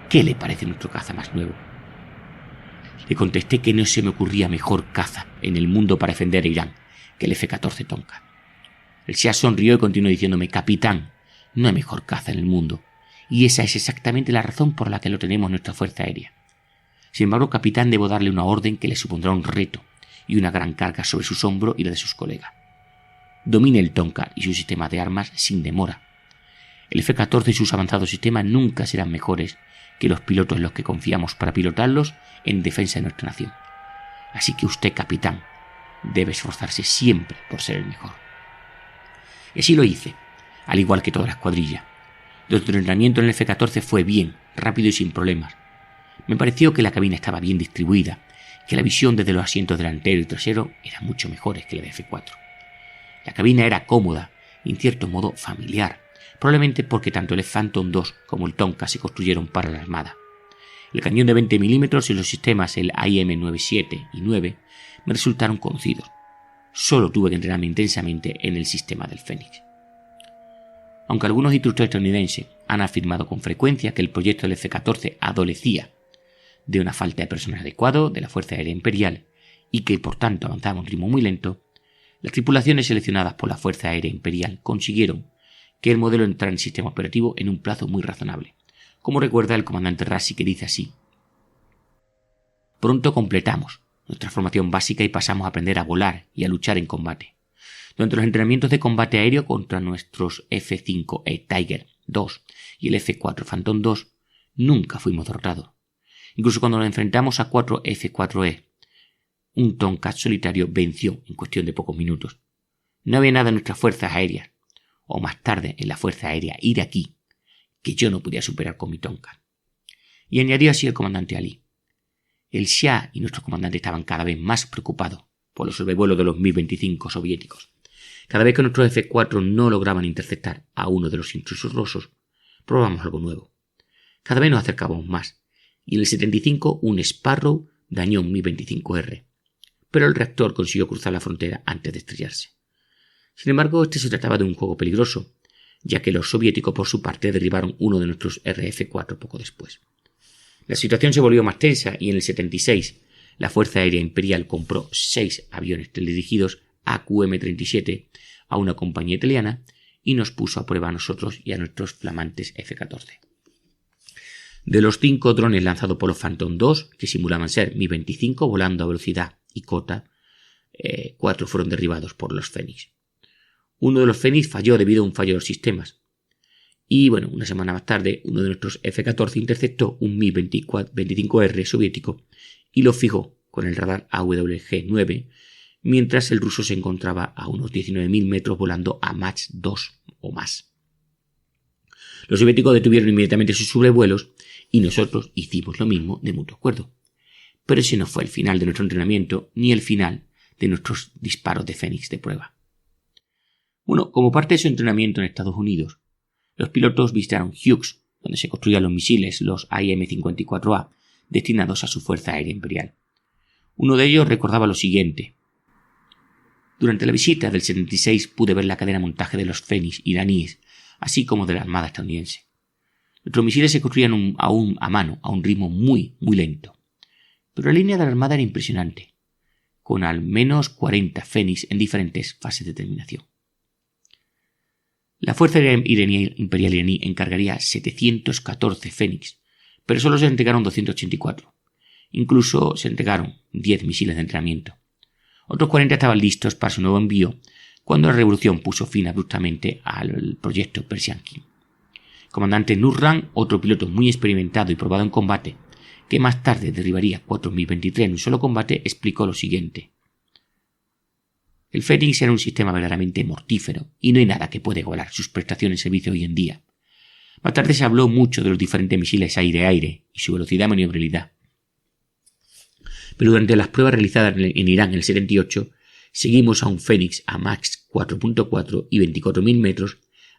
¿qué le parece nuestro caza más nuevo?». Le contesté que no se me ocurría mejor caza en el mundo para defender a Irán que el F-14 Tomcat. El Shah sonrió y continuó diciéndome: «Capitán, no hay mejor caza en el mundo, y esa es exactamente la razón por la que lo tenemos en nuestra Fuerza Aérea. Sin embargo, capitán, debo darle una orden que le supondrá un reto y una gran carga sobre sus hombros y la de sus colegas. Domine el Tomcat y su sistema de armas sin demora. El F-14 y sus avanzados sistemas nunca serán mejores que los pilotos en los que confiamos para pilotarlos en defensa de nuestra nación. Así que usted, capitán, debe esforzarse siempre por ser el mejor». Y así lo hice, al igual que toda la escuadrilla. Nuestro entrenamiento en el F-14 fue bien, rápido y sin problemas. Me pareció que la cabina estaba bien distribuida, que la visión desde los asientos delantero y trasero era mucho mejores que la de F-4. La cabina era cómoda y en cierto modo familiar, probablemente porque tanto el Phantom II como el Tomcat se construyeron para la Armada. El cañón de 20 milímetros y los sistemas, el IM-97 y 9, me resultaron conocidos. Solo tuve que entrenarme intensamente en el sistema del Fénix. Aunque algunos instructores estadounidenses han afirmado con frecuencia que el proyecto del F-14 adolecía de una falta de personal adecuado de la Fuerza Aérea Imperial y que por tanto avanzaba a un ritmo muy lento, las tripulaciones seleccionadas por la Fuerza Aérea Imperial consiguieron que el modelo entrara en el sistema operativo en un plazo muy razonable, como recuerda el comandante Rassi, que dice así: «Pronto completamos nuestra formación básica y pasamos a aprender a volar y a luchar en combate. Durante los entrenamientos de combate aéreo contra nuestros F-5E Tiger II y el F-4 Phantom II, nunca fuimos derrotados. Incluso cuando nos enfrentamos a 4 F-4E, un Tomcat solitario venció en cuestión de pocos minutos. No había nada en nuestras fuerzas aéreas, o más tarde en la Fuerza Aérea iraquí, que yo no podía superar con mi Tomcat. Y añadió así el comandante Ali. El Shah y nuestros comandantes estaban cada vez más preocupados por los sobrevuelos de los Mi-25 soviéticos. Cada vez que nuestros F-4 no lograban interceptar a uno de los intrusos rusos, probamos algo nuevo. Cada vez nos acercábamos más, y en el 75 un Sparrow dañó un Mi-25R, pero el reactor consiguió cruzar la frontera antes de estrellarse. Sin embargo, este se trataba de un juego peligroso, ya que los soviéticos por su parte derribaron uno de nuestros RF-4 poco después. La situación se volvió más tensa y en el 76 la Fuerza Aérea Imperial compró 6 aviones teledirigidos AQM-37 a una compañía italiana y nos puso a prueba a nosotros y a nuestros flamantes F-14. De los 5 drones lanzados por los Phantom II, que simulaban ser Mi-25 volando a velocidad y cota, 4 fueron derribados por los Fénix. Uno de los Fénix falló debido a un fallo de los sistemas. Y bueno, una semana más tarde, uno de nuestros F-14 interceptó un Mi-25R soviético y lo fijó con el radar AWG-9, mientras el ruso se encontraba a unos 19.000 metros volando a Mach 2 o más. Los soviéticos detuvieron inmediatamente sus sobrevuelos y nosotros hicimos lo mismo de mutuo acuerdo. Pero ese no fue el final de nuestro entrenamiento ni el final de nuestros disparos de Fénix de prueba. Bueno, como parte de su entrenamiento en Estados Unidos, los pilotos visitaron Hughes, donde se construían los misiles, los AIM-54A, destinados a su Fuerza Aérea Imperial. Uno de ellos recordaba lo siguiente. Durante la visita del 76 pude ver la cadena de montaje de los Fénix iraníes, así como de la Armada estadounidense. Nuestros misiles se construían aún a mano, a un ritmo muy lento. Pero la línea de la Armada era impresionante, con al menos 40 Fénix en diferentes fases de terminación. La Fuerza Aérea Imperial iraní encargaría 714 Fénix, pero solo se entregaron 284. Incluso se entregaron 10 misiles de entrenamiento. Otros 40 estaban listos para su nuevo envío cuando la revolución puso fin abruptamente al proyecto Persian King. El comandante Nurran, otro piloto muy experimentado y probado en combate, que más tarde derribaría 4.023 en un solo combate, explicó lo siguiente. El Fénix era un sistema verdaderamente mortífero y no hay nada que pueda igualar sus prestaciones de servicio hoy en día. Más tarde se habló mucho de los diferentes misiles aire-aire y su velocidad y maniobrabilidad. Pero durante las pruebas realizadas en Irán en el 78, seguimos a un Fénix a Mach 4.4 y 24.000 metros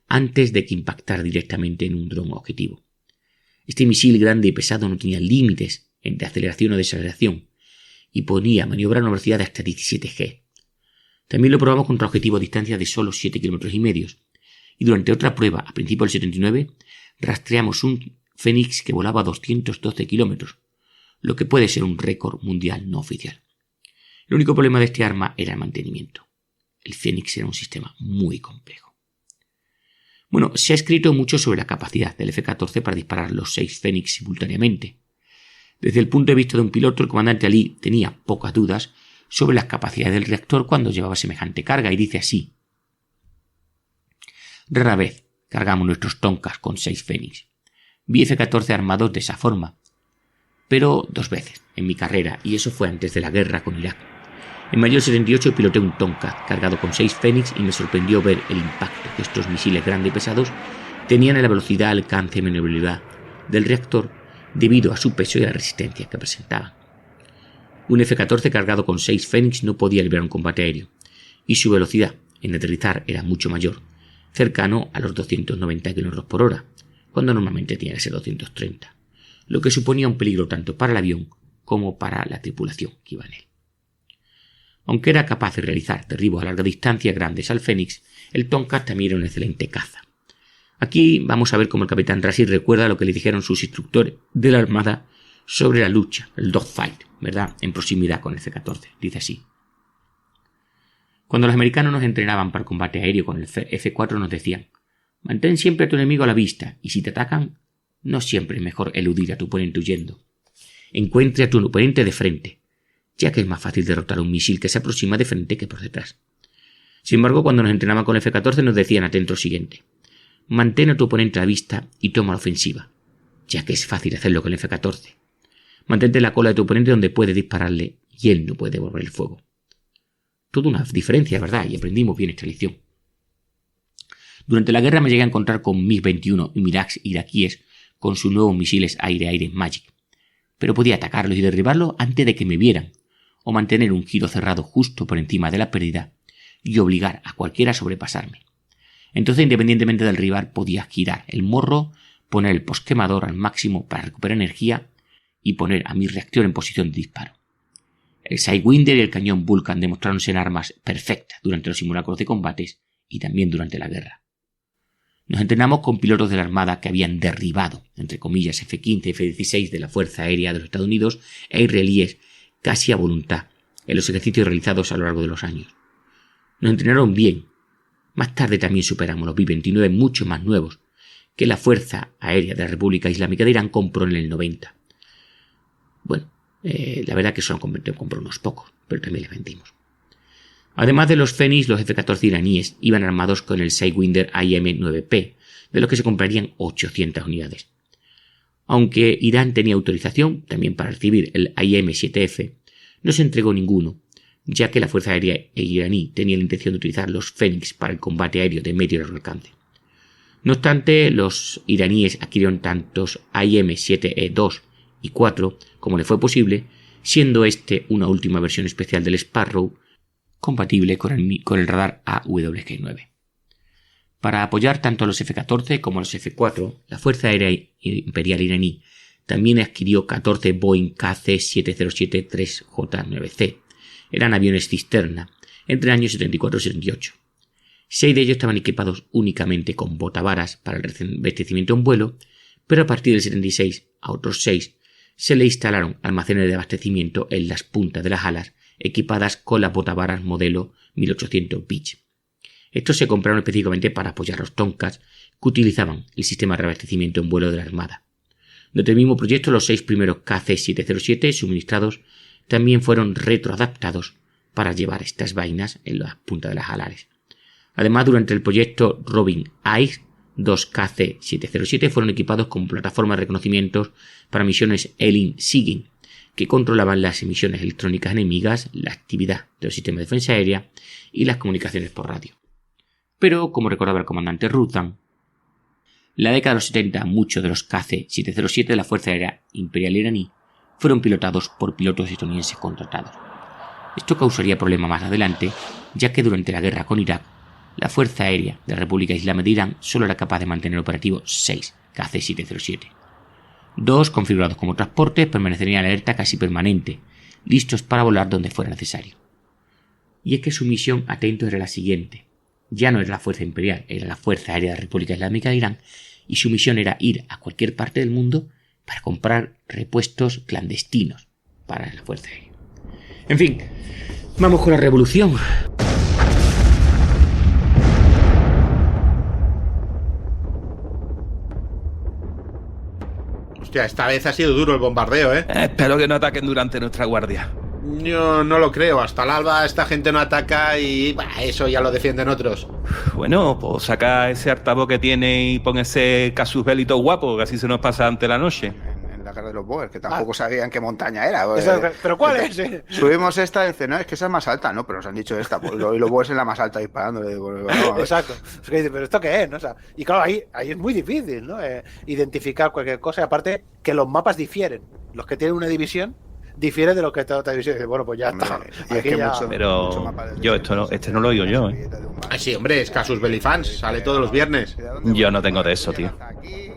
antes de que impactara directamente en un dron objetivo. Este misil grande y pesado no tenía límites entre aceleración o desaceleración y podía maniobrar a una velocidad de hasta 17 G. También lo probamos contra objetivos a distancia de solo 7,5 km y durante otra prueba a principios del 79 rastreamos un Fénix que volaba a 212 km, lo que puede ser un récord mundial no oficial. El único problema de este arma era el mantenimiento. El Fénix era un sistema muy complejo. Bueno, se ha escrito mucho sobre la capacidad del F-14 para disparar los 6 Fénix simultáneamente. Desde el punto de vista de un piloto, el comandante Ali tenía pocas dudas sobre las capacidades del reactor cuando llevaba semejante carga y dice así: rara vez cargamos nuestros Tomcats con 6 Fénix. Vi F-14 armados de esa forma, pero 2 veces en mi carrera, y eso fue antes de la guerra con Irak. En mayo del 78 piloté un Tomcat cargado con 6 Fénix y me sorprendió ver el impacto que estos misiles grandes y pesados tenían en la velocidad, alcance y maniobrabilidad del reactor debido a su peso y la resistencia que presentaban. Un F-14 cargado con 6 Fénix no podía librar un combate aéreo, y su velocidad en aterrizar era mucho mayor, cercano a los 290 km por hora, cuando normalmente tiene que ser 230, lo que suponía un peligro tanto para el avión como para la tripulación que iba en él. Aunque era capaz de realizar derribos a larga distancia grandes al Fénix, el Tomcat también era un excelente caza. Aquí vamos a ver cómo el capitán Razi recuerda lo que le dijeron sus instructores de la Armada sobre la lucha, el dogfight, ¿verdad?, en proximidad con el F-14. Dice así: cuando los americanos nos entrenaban para combate aéreo con el F-4 nos decían: mantén siempre a tu enemigo a la vista y si te atacan, no siempre es mejor eludir a tu oponente huyendo. Encuentre a tu oponente de frente. ya que es más fácil derrotar un misil que se aproxima de frente que por detrás. Sin embargo, cuando nos entrenaban con F-14 nos decían atento lo siguiente: mantén a tu oponente a la vista y toma la ofensiva, ya que es fácil hacerlo con el F-14. Mantente la cola de tu oponente donde puedes dispararle y él no puede devolver el fuego. Toda una diferencia, ¿verdad? Y aprendimos bien esta lección. Durante la guerra me llegué a encontrar con MiG-21 y Mirax iraquíes con sus nuevos misiles aire-aire Magic, pero podía atacarlos y derribarlos antes de que me vieran, o mantener un giro cerrado justo por encima de la pérdida y obligar a cualquiera a sobrepasarme. Entonces, independientemente del rival, podía girar el morro, poner el posquemador al máximo para recuperar energía y poner a mi reactor en posición de disparo. El Sidewinder y el cañón Vulcan demostraron ser armas perfectas durante los simulacros de combates y también durante la guerra. Nos entrenamos con pilotos de la Armada que habían derribado, entre comillas, F-15 y F-16 de la Fuerza Aérea de los Estados Unidos e israelíes casi a voluntad en los ejercicios realizados a lo largo de los años. Nos entrenaron bien. Más tarde también superamos los B-29 mucho más nuevos que la Fuerza Aérea de la República Islámica de Irán compró en el 90. Bueno, la verdad que solo compró unos pocos, pero también les vendimos. Además de los Fénix, los F-14 iraníes iban armados con el Sidewinder AIM-9P, de los que se comprarían 800 unidades. Aunque Irán tenía autorización también para recibir el AIM-7F, no se entregó ninguno, ya que la Fuerza Aérea iraní tenía la intención de utilizar los Fénix para el combate aéreo de medio y largo alcance. No obstante, los iraníes adquirieron tantos AIM-7E2 y 4 como le fue posible, siendo este una última versión especial del Sparrow compatible con el radar AWG-9. Para apoyar tanto a los F-14 como a los F-4, la Fuerza Aérea Imperial iraní también adquirió 14 Boeing KC-707-3J-9C. Eran aviones cisterna entre el año 74 y 78. 6 de ellos estaban equipados únicamente con botavaras para el revestimiento en vuelo, pero a partir del 76 a otros 6 se le instalaron almacenes de abastecimiento en las puntas de las alas equipadas con las botavaras modelo 1800 Beech. Estos se compraron específicamente para apoyar los Tomcats que utilizaban el sistema de reabastecimiento en vuelo de la Armada. Durante el mismo proyecto, los 6 primeros KC-707 suministrados también fueron retroadaptados para llevar estas vainas en las puntas de las alares. Además, durante el proyecto Robin Ice, 2 KC-707 fueron equipados con plataformas de reconocimiento para misiones Elin-Sigyn, que controlaban las emisiones electrónicas enemigas, la actividad del sistema de defensa aérea y las comunicaciones por radio. Pero, como recordaba el comandante Rutan, en la década de los 70 muchos de los KC-707 de la Fuerza Aérea Imperial iraní fueron pilotados por pilotos estadounidenses contratados. Esto causaría problemas más adelante, ya que durante la guerra con Irak, la Fuerza Aérea de la República Islámica de Irán solo era capaz de mantener operativos 6 KC-707. 2, configurados como transporte, permanecerían en alerta casi permanente, listos para volar donde fuera necesario. Y es que su misión, atento, era la siguiente. Ya no era la Fuerza Imperial, era la Fuerza Aérea de la República Islámica de Irán, y su misión era ir a cualquier parte del mundo para comprar repuestos clandestinos para la Fuerza Aérea. En fin, vamos con la revolución. Hostia, esta vez ha sido duro el bombardeo, ¿eh? Espero que no ataquen durante nuestra guardia. Yo no lo creo. Hasta el alba esta gente no ataca y eso ya lo defienden otros. Bueno, pues saca ese altavoz que tiene y pon ese casus belli todo guapo, que así se nos pasa ante la noche. En la guerra de los Boers, que tampoco sabían qué montaña era. ¿Pero cuál es? Subimos esta y dice, no, es que esa es más alta. No, pero nos han dicho esta. Pues, y los Boers en la más alta disparando. No, exacto. Es que dice, ¿pero esto qué es? ¿No? O sea, y claro, ahí es muy difícil, ¿no? Identificar cualquier cosa. Y aparte, que los mapas difieren. Los que tienen una división difiere de lo que está otra división. Bueno, pues ya está. Y es que ya... Pero yo este no lo oigo yo, ¿eh? Ay, sí, hombre, es Casus Belli Fans. Sale todos los viernes. Yo no tengo de eso, tío.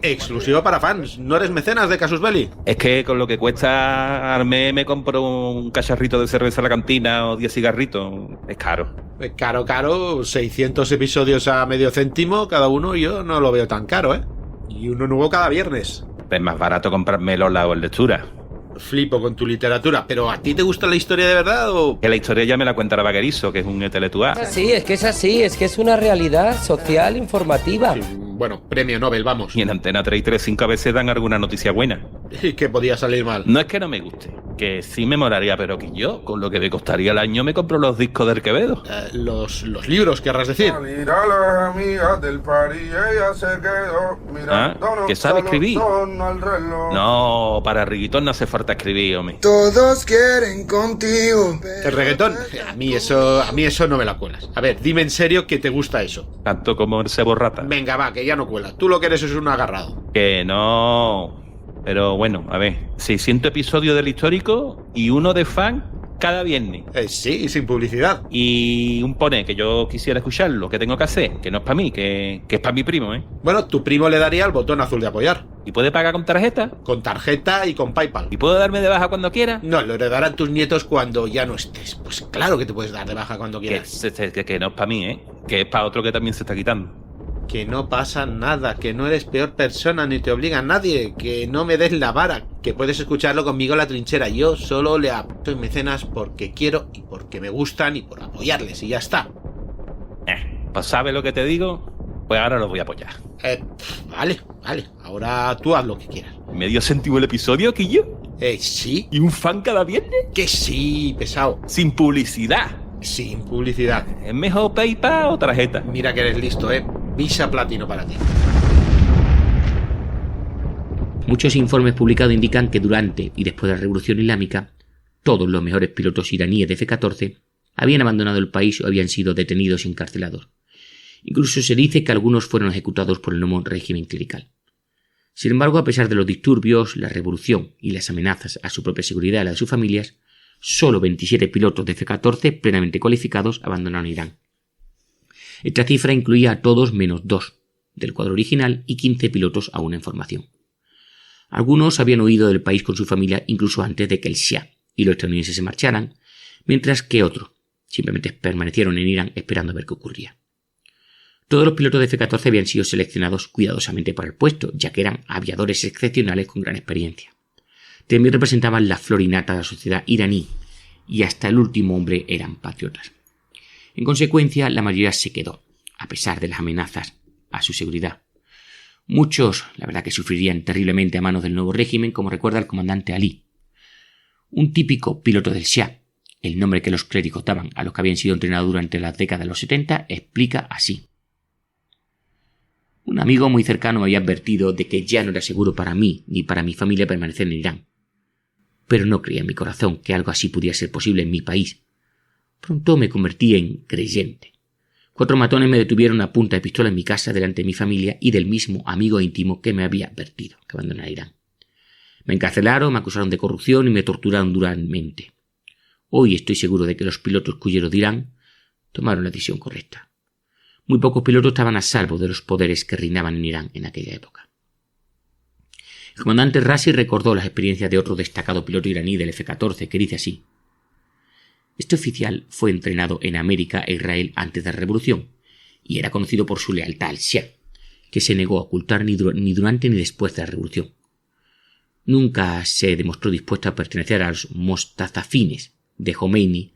Exclusivo para fans. ¿No eres mecenas de Casus Belli? Es que con lo que cuesta al mes me compro un cacharrito de cerveza a la cantina o 10 cigarritos. Es caro. Caro. 600 episodios a medio céntimo cada uno. Yo no lo veo tan caro, ¿eh? Y uno nuevo cada viernes. Es más barato comprarme Lola o el lectura. Flipo con tu literatura, pero ¿a ti te gusta la historia de verdad o...? Que la historia ya me la cuenta Vaquerizo, que es un intelectual. Sí, es que es así, es que es una realidad social informativa. Sí, bueno, premio Nobel, vamos. Y en Antena 3 y 3 5 a veces dan alguna noticia buena. ¿Y qué podía salir mal? No es que no me guste, Que sí me molaría, pero que yo, con lo que me costaría el año, me compro los discos del Quevedo. Los libros, querrás decir. Mira las amigas del party, ella se quedó mirándonos. ¿Que sabe escribir? Al reloj. No, para reggaetón no hace falta escribir, hombre. Todos quieren contigo. ¿El reggaetón? A mí eso no me la cuelas. A ver, dime en serio que te gusta eso. Tanto como el Sebo Rata. Venga, va, que ya no cuela. Tú lo que eres es un agarrado. Que no. Pero bueno, a ver, 600 episodios del histórico y uno de fan cada viernes. Sí, sin publicidad. Y un pone que yo quisiera escucharlo, que tengo que hacer, que no es para mí, que es para mi primo, ¿eh? Bueno, tu primo le daría el botón azul de apoyar. ¿Y puede pagar con tarjeta? Con tarjeta y con PayPal. ¿Y puedo darme de baja cuando quiera? No, lo heredarán tus nietos cuando ya no estés. Pues claro que te puedes dar de baja cuando quieras. Que no es para mí, ¿eh? Que es para otro que también se está quitando. Que no pasa nada, que no eres peor persona ni te obliga a nadie, que no me des la vara, que puedes escucharlo conmigo en la trinchera. Yo solo le apoyo en mecenas porque quiero y porque me gustan y por apoyarles y ya está. Pues ¿sabes lo que te digo? Pues ahora los voy a apoyar. Vale, ahora tú haz lo que quieras. ¿Medio céntimo el episodio, Quillo? Sí. ¿Y un fan cada viernes? Que sí, pesado. Sin publicidad. Sin publicidad. ¿Es mejor PayPal o tarjeta? Mira que eres listo, Visa Platino para ti. Muchos informes publicados indican que durante y después de la Revolución Islámica, todos los mejores pilotos iraníes de F-14 habían abandonado el país o habían sido detenidos y encarcelados. Incluso se dice que algunos fueron ejecutados por el nuevo régimen clerical. Sin embargo, a pesar de los disturbios, la revolución y las amenazas a su propia seguridad y la de sus familias, solo 27 pilotos de F-14 plenamente cualificados abandonaron Irán. Esta cifra incluía a todos menos 2 del cuadro original y 15 pilotos aún en formación. Algunos habían huido del país con su familia incluso antes de que el Shah y los estadounidenses se marcharan, mientras que otros simplemente permanecieron en Irán esperando a ver qué ocurría. Todos los pilotos de F-14 habían sido seleccionados cuidadosamente para el puesto, ya que eran aviadores excepcionales con gran experiencia. También representaban la flor innata de la sociedad iraní, y hasta el último hombre eran patriotas. En consecuencia, la mayoría se quedó, a pesar de las amenazas a su seguridad. Muchos, la verdad, que sufrirían terriblemente a manos del nuevo régimen, como recuerda el comandante Ali. Un típico piloto del Shah, el nombre que los clérigos daban a los que habían sido entrenados durante las décadas de los 70, explica así. Un amigo muy cercano me había advertido de que ya no era seguro para mí ni para mi familia permanecer en Irán. Pero no creía en mi corazón que algo así pudiera ser posible en mi país. Pronto me convertí en creyente. 4 matones me detuvieron a punta de pistola en mi casa delante de mi familia y del mismo amigo íntimo que me había advertido que abandonara Irán. Me encarcelaron, me acusaron de corrupción y me torturaron duramente. Hoy estoy seguro de que los pilotos que huyeron de Irán tomaron la decisión correcta. Muy pocos pilotos estaban a salvo de los poderes que reinaban en Irán en aquella época. El comandante Razi recordó las experiencias de otro destacado piloto iraní del F-14 que dice así: este oficial fue entrenado en América e Israel antes de la revolución y era conocido por su lealtad al Shah, que se negó a ocultar ni durante ni después de la revolución. Nunca se demostró dispuesto a pertenecer a los mostazafines de Jomeini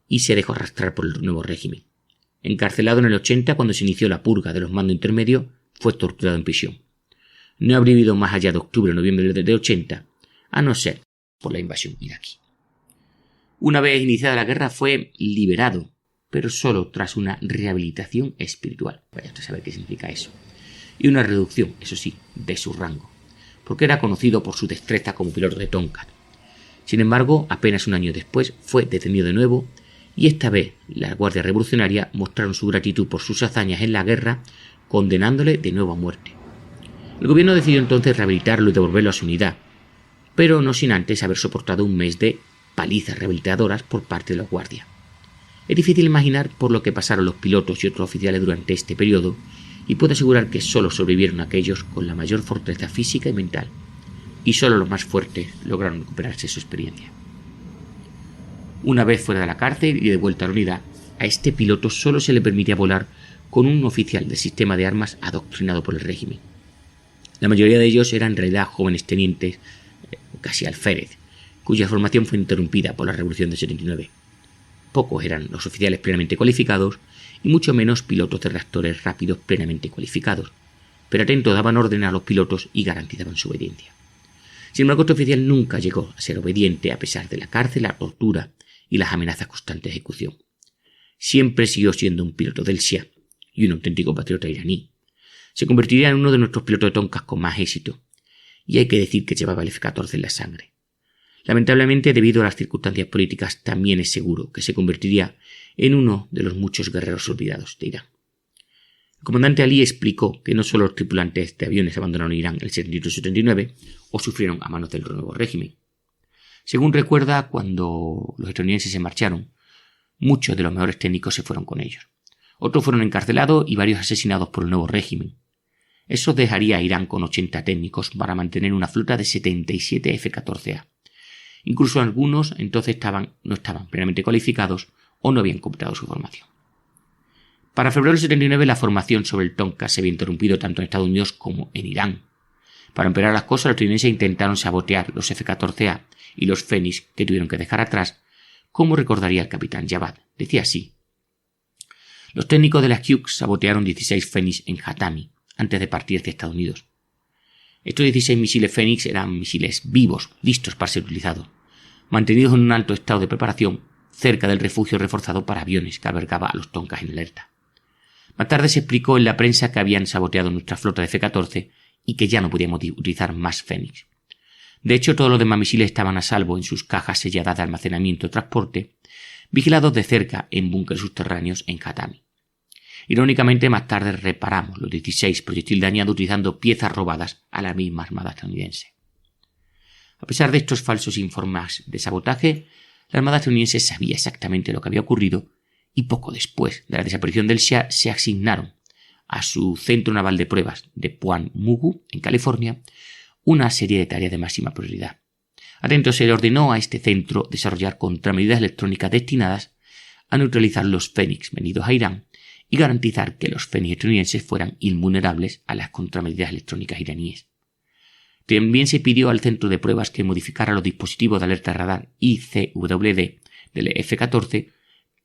y se dejó arrastrar por el nuevo régimen. Encarcelado en el 80 cuando se inició la purga de los mandos intermedios, fue torturado en prisión. No habría vivido más allá de octubre o noviembre de 80, a no ser por la invasión iraquí. Una vez iniciada la guerra fue liberado, pero solo tras una rehabilitación espiritual. Vaya usted a saber qué significa eso. Y una reducción, eso sí, de su rango, porque era conocido por su destreza como piloto de Tomcat. Sin embargo, apenas un año después fue detenido de nuevo y esta vez la Guardia Revolucionaria mostraron su gratitud por sus hazañas en la guerra, condenándole de nuevo a muerte. El gobierno decidió entonces rehabilitarlo y devolverlo a su unidad, pero no sin antes haber soportado un mes de palizas rehabilitadoras por parte de la Guardia. Es difícil imaginar por lo que pasaron los pilotos y otros oficiales durante este periodo, y puedo asegurar que solo sobrevivieron aquellos con la mayor fortaleza física y mental, y solo los más fuertes lograron recuperarse de su experiencia. Una vez fuera de la cárcel y de vuelta a la unidad, a este piloto solo se le permitía volar con un oficial del sistema de armas adoctrinado por el régimen. La mayoría de ellos eran en realidad jóvenes tenientes, casi alférez, cuya formación fue interrumpida por la Revolución de 79. Pocos eran los oficiales plenamente cualificados y mucho menos pilotos de reactores rápidos plenamente cualificados, pero atentos daban orden a los pilotos y garantizaban su obediencia. Sin embargo, este oficial nunca llegó a ser obediente a pesar de la cárcel, la tortura y las amenazas constantes de ejecución. Siempre siguió siendo un piloto del Shah y un auténtico patriota iraní. Se convertiría en uno de nuestros pilotos de Tonkas con más éxito, y hay que decir que llevaba el F-14 en la sangre. Lamentablemente, debido a las circunstancias políticas, también es seguro que se convertiría en uno de los muchos guerreros olvidados de Irán. El comandante Ali explicó que no solo los tripulantes de aviones abandonaron Irán en el 78-79 o sufrieron a manos del nuevo régimen. Según recuerda, cuando los estadounidenses se marcharon, muchos de los mejores técnicos se fueron con ellos. Otros fueron encarcelados y varios asesinados por el nuevo régimen. Eso dejaría a Irán con 80 técnicos para mantener una flota de 77 F-14A. Incluso algunos entonces no estaban plenamente cualificados o no habían completado su formación. Para febrero del 79 la formación sobre el Tonka se había interrumpido tanto en Estados Unidos como en Irán. Para empeorar las cosas, los estadounidenses intentaron sabotear los F-14A y los Fénix que tuvieron que dejar atrás, como recordaría el capitán Javad. Decía así: los técnicos de la Hughes sabotearon 16 Fénix en Hatami antes de partir hacia Estados Unidos. Estos 16 misiles Fénix eran misiles vivos, listos para ser utilizados, mantenidos en un alto estado de preparación cerca del refugio reforzado para aviones que albergaba a los Tonkas en alerta. Más tarde se explicó en la prensa que habían saboteado nuestra flota de F-14 y que ya no podíamos utilizar más Fénix. De hecho, todos los demás misiles estaban a salvo en sus cajas selladas de almacenamiento y transporte, vigilados de cerca en búnkeres subterráneos en Hatami. Irónicamente, más tarde reparamos los 16 proyectiles dañados utilizando piezas robadas a la misma armada estadounidense. A pesar de estos falsos informes de sabotaje, la armada estadounidense sabía exactamente lo que había ocurrido y poco después de la desaparición del Shah se asignaron a su centro naval de pruebas de Puan Mugu, en California, una serie de tareas de máxima prioridad. Atento, se le ordenó a este centro desarrollar contramedidas electrónicas destinadas a neutralizar los Fénix venidos a Irán y garantizar que los Fénix estadounidenses fueran invulnerables a las contramedidas electrónicas iraníes. También se pidió al centro de pruebas que modificara los dispositivos de alerta radar ICWD del F-14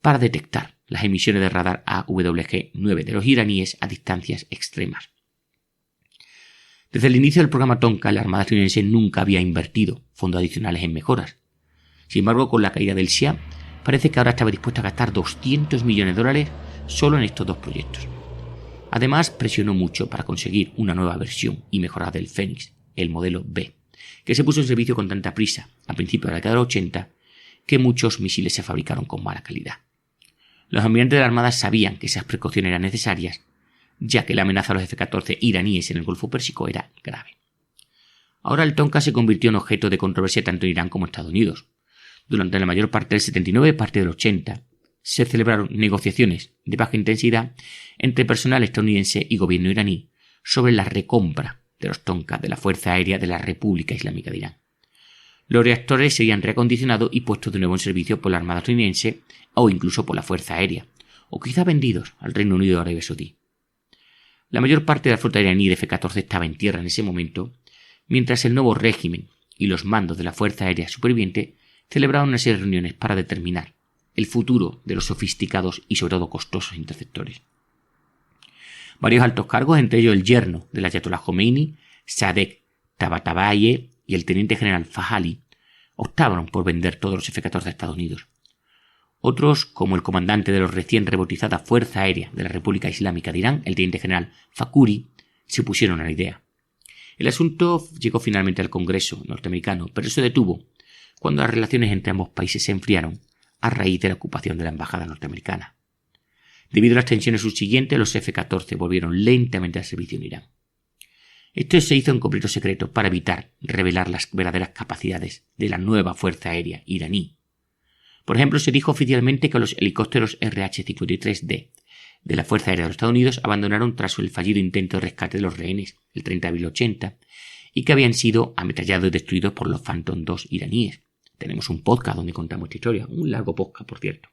para detectar las emisiones de radar AWG-9 de los iraníes a distancias extremas. Desde el inicio del programa Tonka, la Armada estadounidense nunca había invertido fondos adicionales en mejoras. Sin embargo, con la caída del Shah, parece que ahora estaba dispuesta a gastar $200 millones solo en estos dos proyectos. Además, presionó mucho para conseguir una nueva versión y mejorada del Fénix, el modelo B, que se puso en servicio con tanta prisa a principios de la década de los 80 que muchos misiles se fabricaron con mala calidad. Los almirantes de la Armada sabían que esas precauciones eran necesarias, ya que la amenaza a los F-14 iraníes en el Golfo Pérsico era grave. Ahora el Tonka se convirtió en objeto de controversia tanto en Irán como en Estados Unidos. Durante la mayor parte del 79 y parte del 80 se celebraron negociaciones de baja intensidad entre personal estadounidense y gobierno iraní sobre la recompra de los Tonka de la Fuerza Aérea de la República Islámica de Irán. Los reactores serían reacondicionados y puestos de nuevo en servicio por la Armada estadounidense o incluso por la Fuerza Aérea, o quizá vendidos al Reino Unido y Arabia Saudí. La mayor parte de la flota iraní de F-14 estaba en tierra en ese momento, mientras el nuevo régimen y los mandos de la Fuerza Aérea superviviente celebraron una serie de reuniones para determinar el futuro de los sofisticados y sobre todo costosos interceptores. Varios altos cargos, entre ellos el yerno del Ayatollah Khomeini, Sadegh Tabatabaie y el teniente general Fahali, optaron por vender todos los F-14 a Estados Unidos. Otros, como el comandante de la recién rebautizada Fuerza Aérea de la República Islámica de Irán, el teniente general Fakhuri, se opusieron a la idea. El asunto llegó finalmente al Congreso norteamericano, pero se detuvo cuando las relaciones entre ambos países se enfriaron a raíz de la ocupación de la embajada norteamericana. Debido a las tensiones subsiguientes, los F-14 volvieron lentamente al servicio en Irán. Esto se hizo en completo secreto para evitar revelar las verdaderas capacidades de la nueva Fuerza Aérea iraní. Por ejemplo, se dijo oficialmente que los helicópteros RH-53D de la Fuerza Aérea de los Estados Unidos abandonaron tras el fallido intento de rescate de los rehenes el 30 de abril 80 y que habían sido ametrallados y destruidos por los Phantom II iraníes. Tenemos un podcast donde contamos esta historia, un largo podcast, por cierto.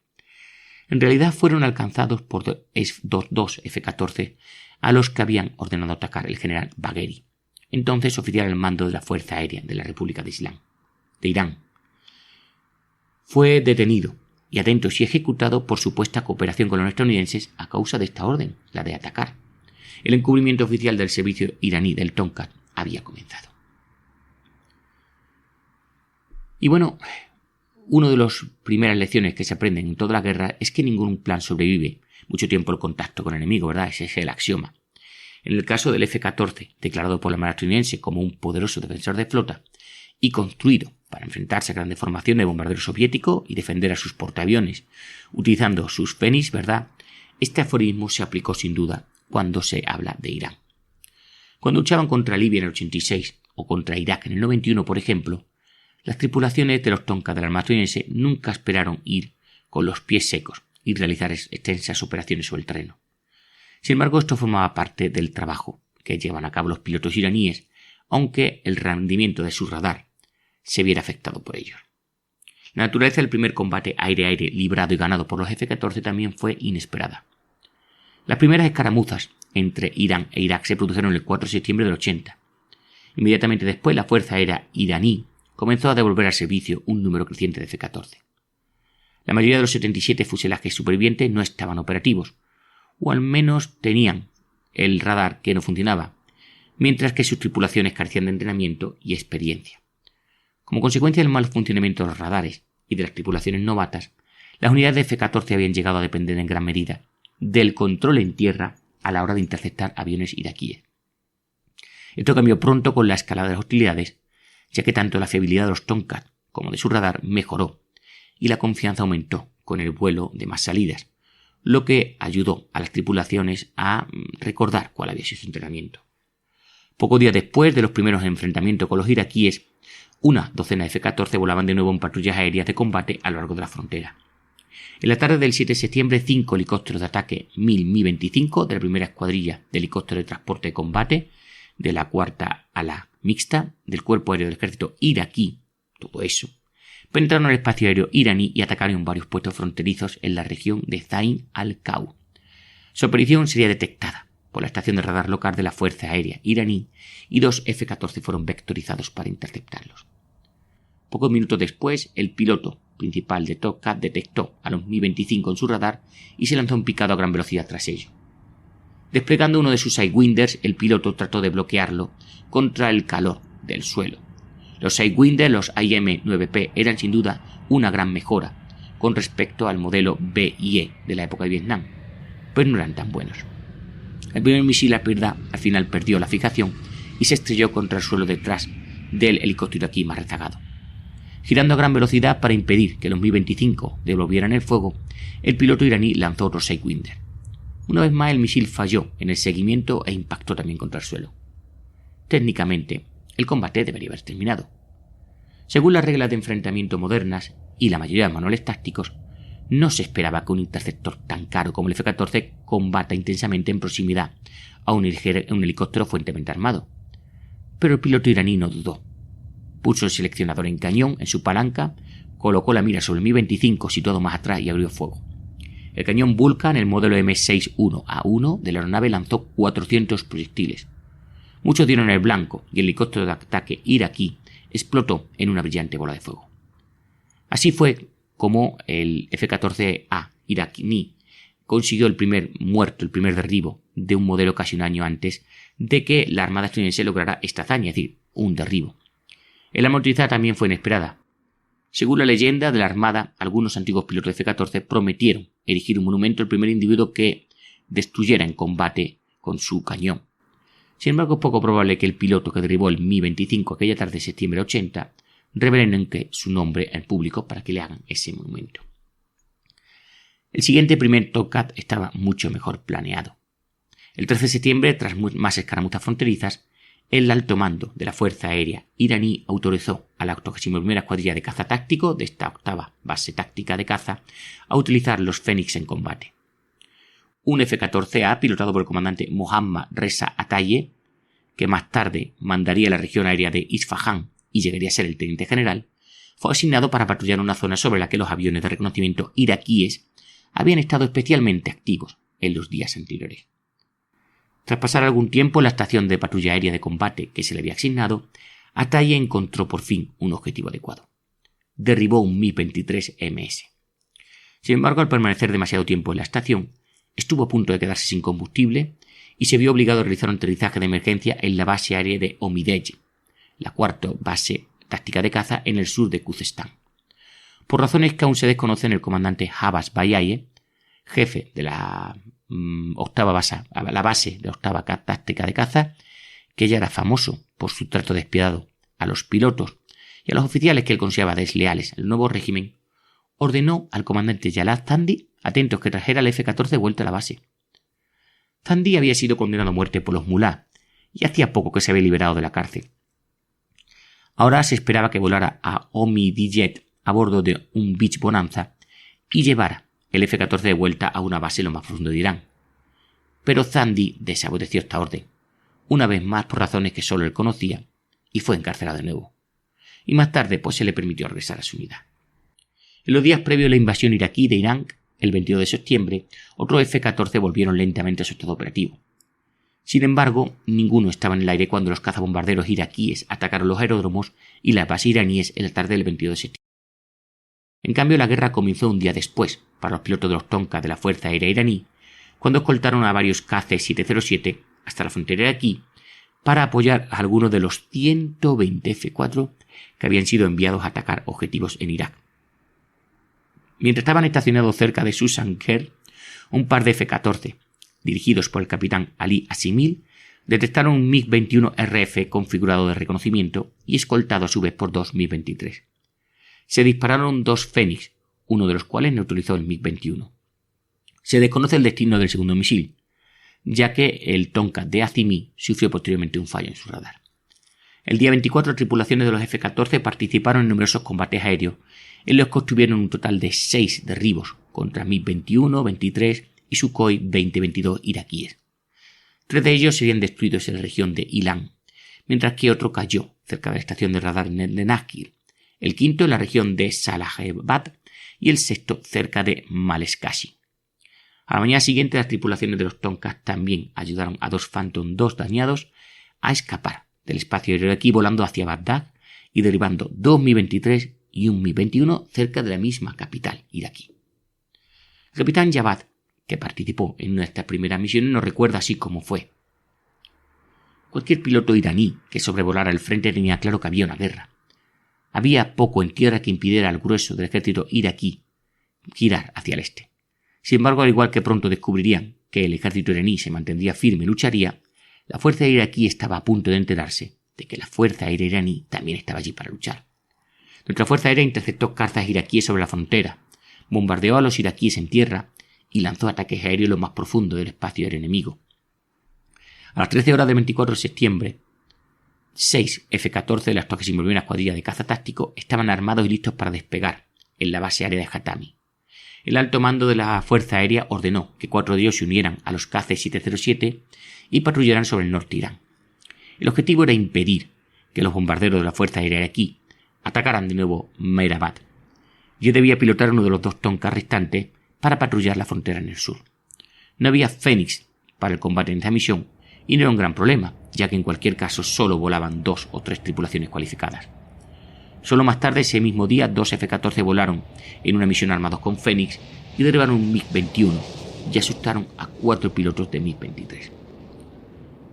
En realidad fueron alcanzados por dos F-14 a los que habían ordenado atacar el general Bagheri, entonces oficial al mando de la Fuerza Aérea de la República de Irán. Fue detenido y atentos y ejecutado por supuesta cooperación con los estadounidenses a causa de esta orden, la de atacar. El encubrimiento oficial del servicio iraní del Tonka había comenzado. Y bueno, una de las primeras lecciones que se aprenden en toda la guerra es que ningún plan sobrevive mucho tiempo el contacto con el enemigo, ¿verdad? Ese es el axioma. En el caso del F-14, declarado por la Armada estadounidense como un poderoso defensor de flota y construido para enfrentarse a grandes formaciones de bombarderos soviéticos y defender a sus portaaviones utilizando sus Fénix, ¿verdad? Este aforismo se aplicó sin duda cuando se habla de Irán. Cuando luchaban contra Libia en el 86 o contra Irak en el 91, por ejemplo, las tripulaciones de los Tonka de la Armada estadounidense nunca esperaron ir con los pies secos y realizar extensas operaciones sobre el terreno. Sin embargo, esto formaba parte del trabajo que llevan a cabo los pilotos iraníes, aunque el rendimiento de su radar se viera afectado por ellos. La naturaleza del primer combate aire-aire librado y ganado por los F-14 también fue inesperada. Las primeras escaramuzas entre Irán e Irak se produjeron el 4 de septiembre del 80. Inmediatamente después, la Fuerza Aérea iraní comenzó a devolver al servicio un número creciente de F-14. La mayoría de los 77 fuselajes supervivientes no estaban operativos, o al menos tenían el radar que no funcionaba, mientras que sus tripulaciones carecían de entrenamiento y experiencia. Como consecuencia del mal funcionamiento de los radares y de las tripulaciones novatas, las unidades de F-14 habían llegado a depender en gran medida del control en tierra a la hora de interceptar aviones iraquíes. Esto cambió pronto con la escalada de las hostilidades, ya que tanto la fiabilidad de los Tomcat como de su radar mejoró y la confianza aumentó con el vuelo de más salidas, lo que ayudó a las tripulaciones a recordar cuál había sido su entrenamiento. Pocos días después de los primeros enfrentamientos con los iraquíes, una docena de F-14 volaban de nuevo en patrullas aéreas de combate a lo largo de la frontera. En la tarde del 7 de septiembre, 5 helicópteros de ataque Mi-25 de la primera escuadrilla de helicópteros de transporte de combate de la cuarta ala mixta del Cuerpo Aéreo del Ejército iraquí, todo eso, penetraron al espacio aéreo iraní y atacaron varios puestos fronterizos en la región de Zain al-Qaw. Su aparición sería detectada por la estación de radar local de la Fuerza Aérea iraní y 2 F-14 fueron vectorizados para interceptarlos. Pocos minutos después, el piloto principal de Tomcat detectó a los Mi-25 en su radar y se lanzó en picado a gran velocidad tras ello. Desplegando uno de sus Sidewinders, el piloto trató de bloquearlo contra el calor del suelo. Los Sidewinders, los IM-9P, eran sin duda una gran mejora con respecto al modelo B y E de la época de Vietnam, pero no eran tan buenos. El primer misil al final perdió la fijación y se estrelló contra el suelo detrás del helicóptero iraquí más rezagado. Girando a gran velocidad para impedir que los Mi-25 devolvieran el fuego, el piloto iraní lanzó otro Sidewinder. Una vez más el misil falló en el seguimiento e impactó también contra el suelo. Técnicamente, el combate debería haber terminado. Según las reglas de enfrentamiento modernas y la mayoría de manuales tácticos, no se esperaba que un interceptor tan caro como el F-14 combata intensamente en proximidad a un helicóptero fuertemente armado. Pero el piloto iraní no dudó. Puso el seleccionador en cañón en su palanca, colocó la mira sobre el Mi-25 situado más atrás y abrió fuego. El cañón Vulcan, el modelo M61A1 de la aeronave, lanzó 400 proyectiles. Muchos dieron el blanco y el helicóptero de ataque iraquí explotó en una brillante bola de fuego. Así fue como el F-14A iraquí consiguió el primer derribo de un modelo casi un año antes de que la Armada estadounidense lograra esta hazaña, es decir, un derribo. El arma utilizada también fue inesperada. Según la leyenda de la Armada, algunos antiguos pilotos de F-14 prometieron erigir un monumento al primer individuo que destruyera en combate con su cañón. Sin embargo, es poco probable que el piloto que derribó el Mi-25 aquella tarde de septiembre 80 revelen su nombre en público para que le hagan ese monumento. El siguiente primer Tomcat estaba mucho mejor planeado. El 13 de septiembre, tras más escaramuzas fronterizas, el alto mando de la Fuerza Aérea iraní autorizó a la 81ª Escuadrilla de Caza Táctico de esta octava base táctica de caza a utilizar los Fénix en combate. Un F-14A pilotado por el comandante Mohammad Reza Ataye, que más tarde mandaría la región aérea de Isfahan y llegaría a ser el teniente general, fue asignado para patrullar una zona sobre la que los aviones de reconocimiento iraquíes habían estado especialmente activos en los días anteriores. Tras pasar algún tiempo en la estación de patrulla aérea de combate que se le había asignado, Ataye encontró por fin un objetivo adecuado. Derribó un Mi-23 MS. Sin embargo, al permanecer demasiado tiempo en la estación, estuvo a punto de quedarse sin combustible y se vio obligado a realizar un aterrizaje de emergencia en la base aérea de Omidej, la cuarta base táctica de caza en el sur de Khuzestán. Por razones que aún se desconocen, el comandante Habas Bayaye, jefe de la base de la octava táctica de caza, que ya era famoso por su trato despiadado a los pilotos y a los oficiales que él consideraba desleales al nuevo régimen, ordenó al comandante Jalal Zandi, atentos, que trajera el F-14 de vuelta a la base. Zandi había sido condenado a muerte por los mulá y hacía poco que se había liberado de la cárcel. Ahora se esperaba que volara a Omidyet a bordo de un Beach Bonanza y llevara el F-14 de vuelta a una base lo más profundo de Irán. Pero Zandi desobedeció esta orden, una vez más por razones que solo él conocía, y fue encarcelado de nuevo. Y más tarde pues se le permitió regresar a su unidad. En los días previos a la invasión iraquí de Irán, el 22 de septiembre, otros F-14 volvieron lentamente a su estado operativo. Sin embargo, ninguno estaba en el aire cuando los cazabombarderos iraquíes atacaron los aeródromos y las bases iraníes en la tarde del 22 de septiembre. En cambio, la guerra comenzó un día después para los pilotos de los Tonka de la Fuerza Aérea iraní, cuando escoltaron a varios KC-707 hasta la frontera iraquí para apoyar a algunos de los 120 F-4 que habían sido enviados a atacar objetivos en Irak. Mientras estaban estacionados cerca de Susanker, un par de F-14, dirigidos por el capitán Ali Asimil, detectaron un MiG-21 RF configurado de reconocimiento y escoltado a su vez por dos MiG-23. Se dispararon dos Fénix, uno de los cuales neutralizó el MiG-21. Se desconoce el destino del segundo misil, ya que el Tonka de Azimi sufrió posteriormente un fallo en su radar. El día 24, tripulaciones de los F-14 participaron en numerosos combates aéreos, en los que obtuvieron un total de 6 derribos contra MiG-21, 23 y Sukhoi 20-22 iraquíes. 3 de ellos serían destruidos en la región de Ilan, mientras que otro cayó cerca de la estación de radar de Nakir, el quinto en la región de Salahabad y el sexto cerca de Maleskasi. A la mañana siguiente, las tripulaciones de los Tonkas también ayudaron a dos Phantom II dañados a escapar del espacio aéreo iraquí volando hacia Bagdad y derribando dos Mi-23 y un Mi-21 cerca de la misma capital iraquí. El capitán Javad, que participó en una de estas primeras misiones, nos recuerda así cómo fue. Cualquier piloto iraní que sobrevolara el frente tenía claro que había una guerra. Había poco en tierra que impidiera al grueso del ejército iraquí girar hacia el este. Sin embargo, al igual que pronto descubrirían que el ejército iraní se mantendría firme y lucharía, la fuerza iraquí estaba a punto de enterarse de que la fuerza aérea iraní también estaba allí para luchar. Nuestra fuerza aérea interceptó cazas iraquíes sobre la frontera, bombardeó a los iraquíes en tierra y lanzó ataques aéreos lo más profundo del espacio aéreo enemigo. A las 13 horas del 24 de septiembre, 6 F-14 de la 81ª Escuadrilla de Caza Táctico estaban armados y listos para despegar en la base aérea de Hatami. El alto mando de la Fuerza Aérea ordenó que 4 de ellos se unieran a los KC-707 y patrullaran sobre el norte de Irán. El objetivo era impedir que los bombarderos de la Fuerza Aérea iraquí atacaran de nuevo Mehrabad. Yo debía pilotar uno de los dos Tonkas restantes para patrullar la frontera en el sur. No había Fénix para el combate en esta misión y no era un gran problema, ya que en cualquier caso solo volaban 2 o 3 tripulaciones cualificadas. Solo más tarde, ese mismo día, 2 F-14 volaron en una misión armados con Fénix y derribaron un MiG-21 y asustaron a 4 pilotos de MiG-23.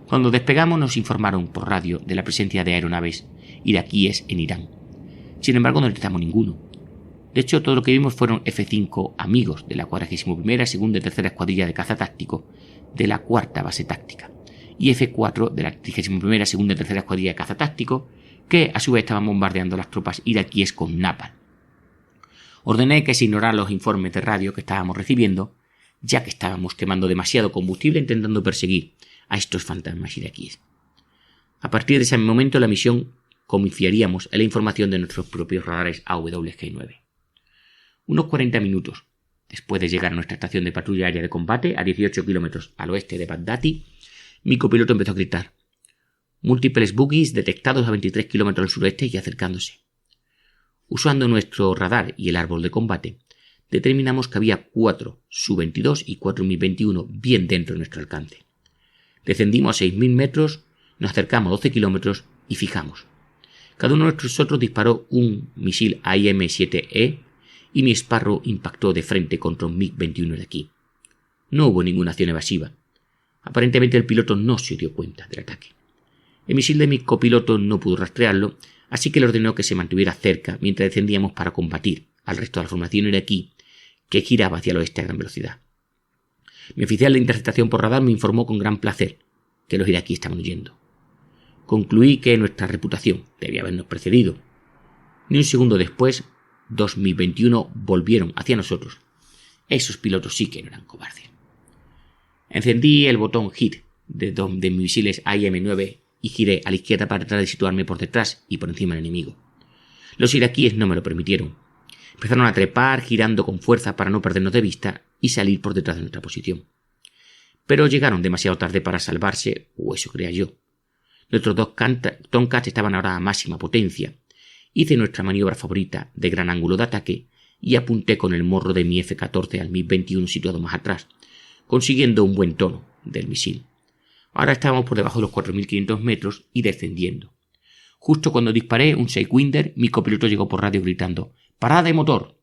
Cuando despegamos nos informaron por radio de la presencia de aeronaves iraquíes en Irán. Sin embargo, no detectamos ninguno. De hecho, todo lo que vimos fueron F-5 amigos de la 41ª, 2ª y 3ª Escuadrilla de Caza Táctico de la 4ª Base Táctica y F-4 de la 31ª, 2ª y 3ª Escuadrilla de Caza Táctico, que a su vez estaban bombardeando a las tropas iraquíes con napalm. Ordené que se ignoraran los informes de radio que estábamos recibiendo, ya que estábamos quemando demasiado combustible intentando perseguir a estos fantasmas iraquíes. A partir de ese momento, la misión confiaríamos en la información de nuestros propios radares AWG-9. Unos 40 minutos después de llegar a nuestra estación de patrulla aérea de combate, a 18 kilómetros al oeste de Bagdati, mi copiloto empezó a gritar: múltiples buggies detectados a 23 kilómetros al sureste y acercándose. Usando nuestro radar y el árbol de combate, determinamos que había 4 Su-22 y 4 Mi-21 bien dentro de nuestro alcance. Descendimos a 6.000 metros, nos acercamos a 12 kilómetros y fijamos. Cada uno de nosotros disparó un misil AIM-7E y mi Sparrow impactó de frente contra un MiG-21 de aquí. No hubo ninguna acción evasiva. Aparentemente el piloto no se dio cuenta del ataque. El misil de mi copiloto no pudo rastrearlo, así que le ordenó que se mantuviera cerca mientras descendíamos para combatir al resto de la formación iraquí que giraba hacia el oeste a gran velocidad. Mi oficial de interceptación por radar me informó con gran placer que los iraquíes estaban huyendo. Concluí que nuestra reputación debía habernos precedido. Ni un segundo después, 2021 volvieron hacia nosotros. Esos pilotos sí que no eran cobardes. Encendí el botón HIT de mis misiles IM-9 y giré a la izquierda para tratar de situarme por detrás y por encima del enemigo. Los iraquíes no me lo permitieron. Empezaron a trepar, girando con fuerza para no perdernos de vista y salir por detrás de nuestra posición. Pero llegaron demasiado tarde para salvarse, o eso creía yo. Nuestros 2 Tomcats estaban ahora a máxima potencia. Hice nuestra maniobra favorita de gran ángulo de ataque y apunté con el morro de mi F-14 al MiG-21 situado más atrás, consiguiendo un buen tono del misil. Ahora estábamos por debajo de los 4.500 metros y descendiendo. Justo cuando disparé un Sidewinder, mi copiloto llegó por radio gritando «¡Parada de motor!».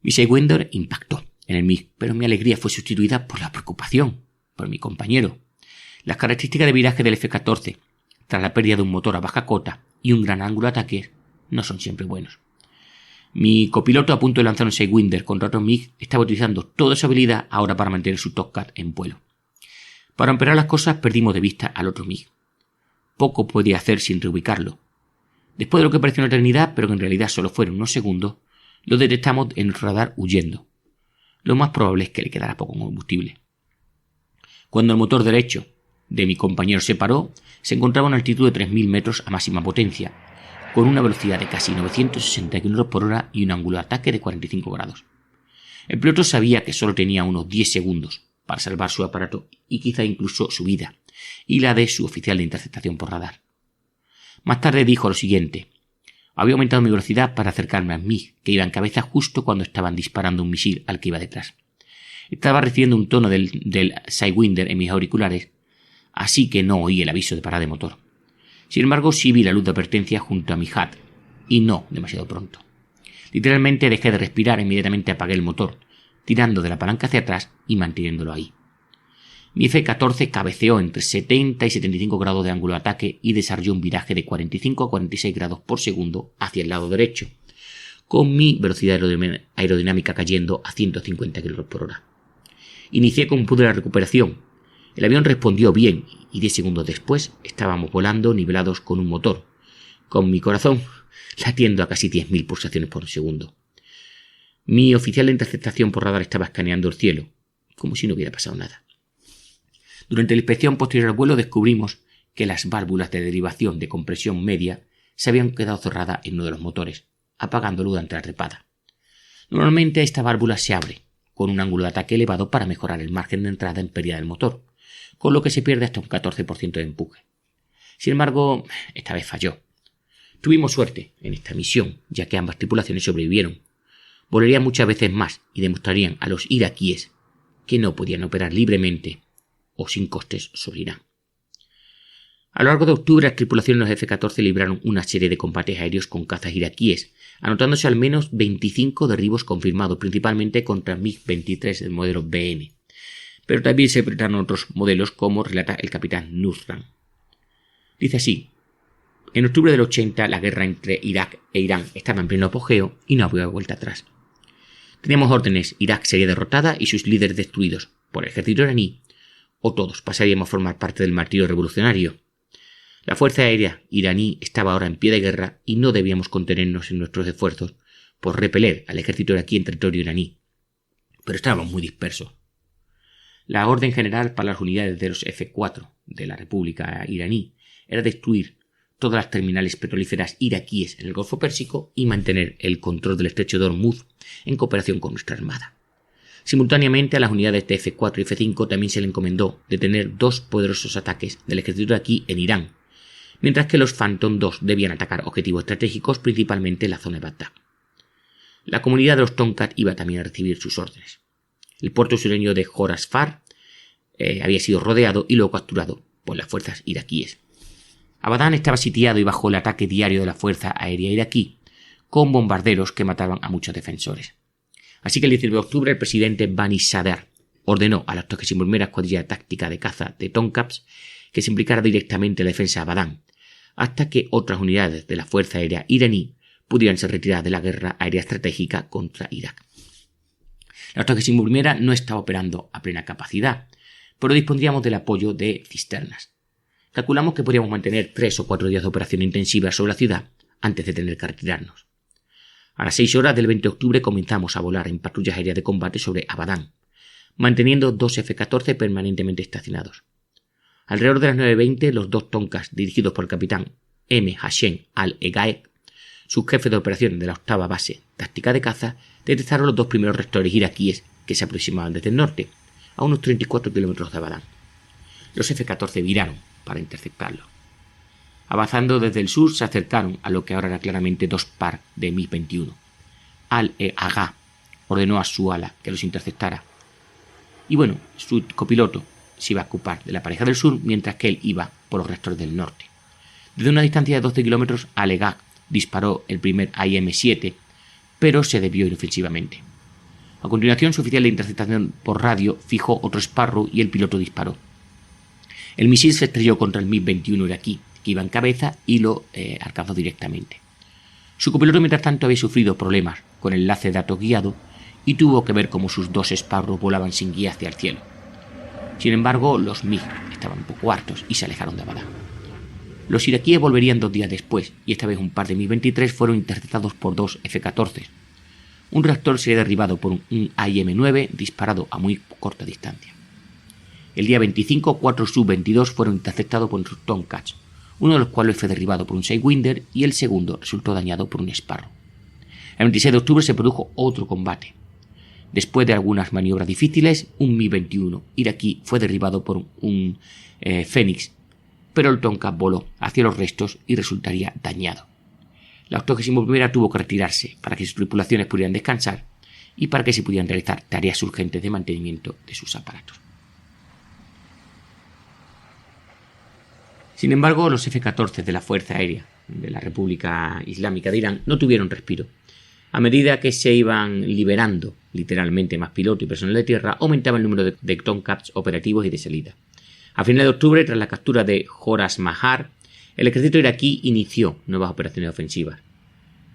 Mi Sidewinder impactó en el MiG, pero mi alegría fue sustituida por la preocupación por mi compañero. Las características de viraje del F-14, tras la pérdida de un motor a baja cota y un gran ángulo de ataque, no son siempre buenos. Mi copiloto, a punto de lanzar un Sidewinder contra otro MiG, estaba utilizando toda su habilidad ahora para mantener su Tomcat en vuelo. Para empeorar las cosas, perdimos de vista al otro MiG. Poco podía hacer sin reubicarlo. Después de lo que pareció una eternidad, pero que en realidad solo fueron unos segundos, lo detectamos en el radar huyendo. Lo más probable es que le quedara poco combustible. Cuando el motor derecho de mi compañero se paró, se encontraba a una altitud de 3.000 metros a máxima potencia, con una velocidad de casi 960 km por hora y un ángulo de ataque de 45 grados. El piloto sabía que solo tenía unos 10 segundos para salvar su aparato y quizá incluso su vida, y la de su oficial de interceptación por radar. Más tarde dijo lo siguiente: había aumentado mi velocidad para acercarme a mí, que iba en cabeza justo cuando estaban disparando un misil al que iba detrás. Estaba recibiendo un tono del Sidewinder en mis auriculares, así que no oí el aviso de parada de motor. Sin embargo, sí vi la luz de advertencia junto a mi HUD, y no demasiado pronto. Literalmente dejé de respirar e inmediatamente apagué el motor, tirando de la palanca hacia atrás y manteniéndolo ahí. Mi F-14 cabeceó entre 70 y 75 grados de ángulo de ataque y desarrolló un viraje de 45 a 46 grados por segundo hacia el lado derecho, con mi velocidad aerodinámica cayendo a 150 km por hora. Inicié como pude la recuperación. El avión respondió bien y 10 segundos después estábamos volando nivelados con un motor, con mi corazón latiendo a casi 10.000 pulsaciones por segundo. Mi oficial de interceptación por radar estaba escaneando el cielo, como si no hubiera pasado nada. Durante la inspección posterior al vuelo descubrimos que las válvulas de derivación de compresión media se habían quedado cerradas en uno de los motores, apagándolo durante la trepada. Normalmente esta válvula se abre con un ángulo de ataque elevado para mejorar el margen de entrada en pérdida del motor, con lo que se pierde hasta un 14% de empuje. Sin embargo, esta vez falló. Tuvimos suerte en esta misión, ya que ambas tripulaciones sobrevivieron. Volarían muchas veces más y demostrarían a los iraquíes que no podían operar libremente o sin costes sobre Irán. A lo largo de octubre, las tripulaciones de los F-14 libraron una serie de combates aéreos con cazas iraquíes, anotándose al menos 25 derribos confirmados, principalmente contra MiG-23 del modelo BN. Pero también se presentaron otros modelos, como relata el capitán Nusran. Dice así: en octubre del 80, la guerra entre Irak e Irán estaba en pleno apogeo y no había vuelta atrás. Teníamos órdenes: Irak sería derrotada y sus líderes destruidos por el ejército iraní, o todos pasaríamos a formar parte del martirio revolucionario. La fuerza aérea iraní estaba ahora en pie de guerra y no debíamos contenernos en nuestros esfuerzos por repeler al ejército iraquí en territorio iraní, pero estábamos muy dispersos. La orden general para las unidades de los F-4 de la República iraní era destruir todas las terminales petrolíferas iraquíes en el Golfo Pérsico y mantener el control del estrecho de Hormuz en cooperación con nuestra armada. Simultáneamente, a las unidades de F-4 y F-5 también se le encomendó detener 2 poderosos ataques del ejército iraquí en Irán, mientras que los Phantom II debían atacar objetivos estratégicos, principalmente en la zona de Bagdad. La comunidad de los Tomcat iba también a recibir sus órdenes. El puerto sureño de Joras-Far había sido rodeado y luego capturado por las fuerzas iraquíes. Abadán estaba sitiado y bajo el ataque diario de la fuerza aérea iraquí, con bombarderos que mataban a muchos defensores. Así que el 19 de octubre el presidente Bani Sadr ordenó a la 81ª escuadrilla táctica de caza de Tomcats que se implicara directamente en la defensa de Abadán, hasta que otras unidades de la Fuerza Aérea iraní pudieran ser retiradas de la guerra aérea estratégica contra Irak. La 81ª no estaba operando a plena capacidad, pero dispondríamos del apoyo de cisternas. Calculamos que podríamos mantener 3 o 4 días de operación intensiva sobre la ciudad antes de tener que retirarnos. A las 6 horas del 20 de octubre comenzamos a volar en patrullas aéreas de combate sobre Abadán, manteniendo 2 F-14 permanentemente estacionados. Alrededor de las 9:20, los 2 Tonkas, dirigidos por el capitán M. Hashem al-Egaek, subjefe de operaciones de la 8ª base táctica de caza, detectaron los 2 primeros reactores iraquíes que se aproximaban desde el norte, a unos 34 kilómetros de Abadán. Los F-14 viraron para interceptarlos. Avanzando desde el sur, se acercaron a lo que ahora era claramente 2 par de MiG-21. Al-Agha ordenó a su ala que los interceptara. Y bueno, su copiloto se iba a ocupar de la pareja del sur, mientras que él iba por los reactores del norte. Desde una distancia de 12 kilómetros, Al-Agha disparó el primer AIM-7, pero se desvió inofensivamente. A continuación, su oficial de interceptación por radio fijó otro Sparrow y el piloto disparó. El misil se estrelló contra el MiG-21 iraquí, que iba en cabeza, y lo alcanzó directamente. Su copiloto, mientras tanto, había sufrido problemas con el enlace de datos guiado y tuvo que ver cómo sus 2 Sparrow volaban sin guía hacia el cielo. Sin embargo, los MiG estaban un poco hartos y se alejaron de Abadán. Los iraquíes volverían 2 días después, y esta vez un par de MiG-23 fueron interceptados por 2 F-14. Un reactor sería derribado por un AIM-9 disparado a muy corta distancia. El día 25, 4 Sub-22 fueron interceptados por un Tomcats, uno de los cuales fue derribado por un Sidewinder y el segundo resultó dañado por un Sparrow. El 26 de octubre se produjo otro combate. Después de algunas maniobras difíciles, un Mi-21 iraquí fue derribado por un Fénix, pero el Tomcat voló hacia los restos y resultaría dañado. La 81ª tuvo que retirarse para que sus tripulaciones pudieran descansar y para que se pudieran realizar tareas urgentes de mantenimiento de sus aparatos. Sin embargo, los F-14 de la Fuerza Aérea de la República Islámica de Irán no tuvieron respiro. A medida que se iban liberando literalmente más pilotos y personal de tierra, aumentaba el número de Tomcats operativos y de salida. A finales de octubre, tras la captura de Joras Mahar, el ejército iraquí inició nuevas operaciones ofensivas.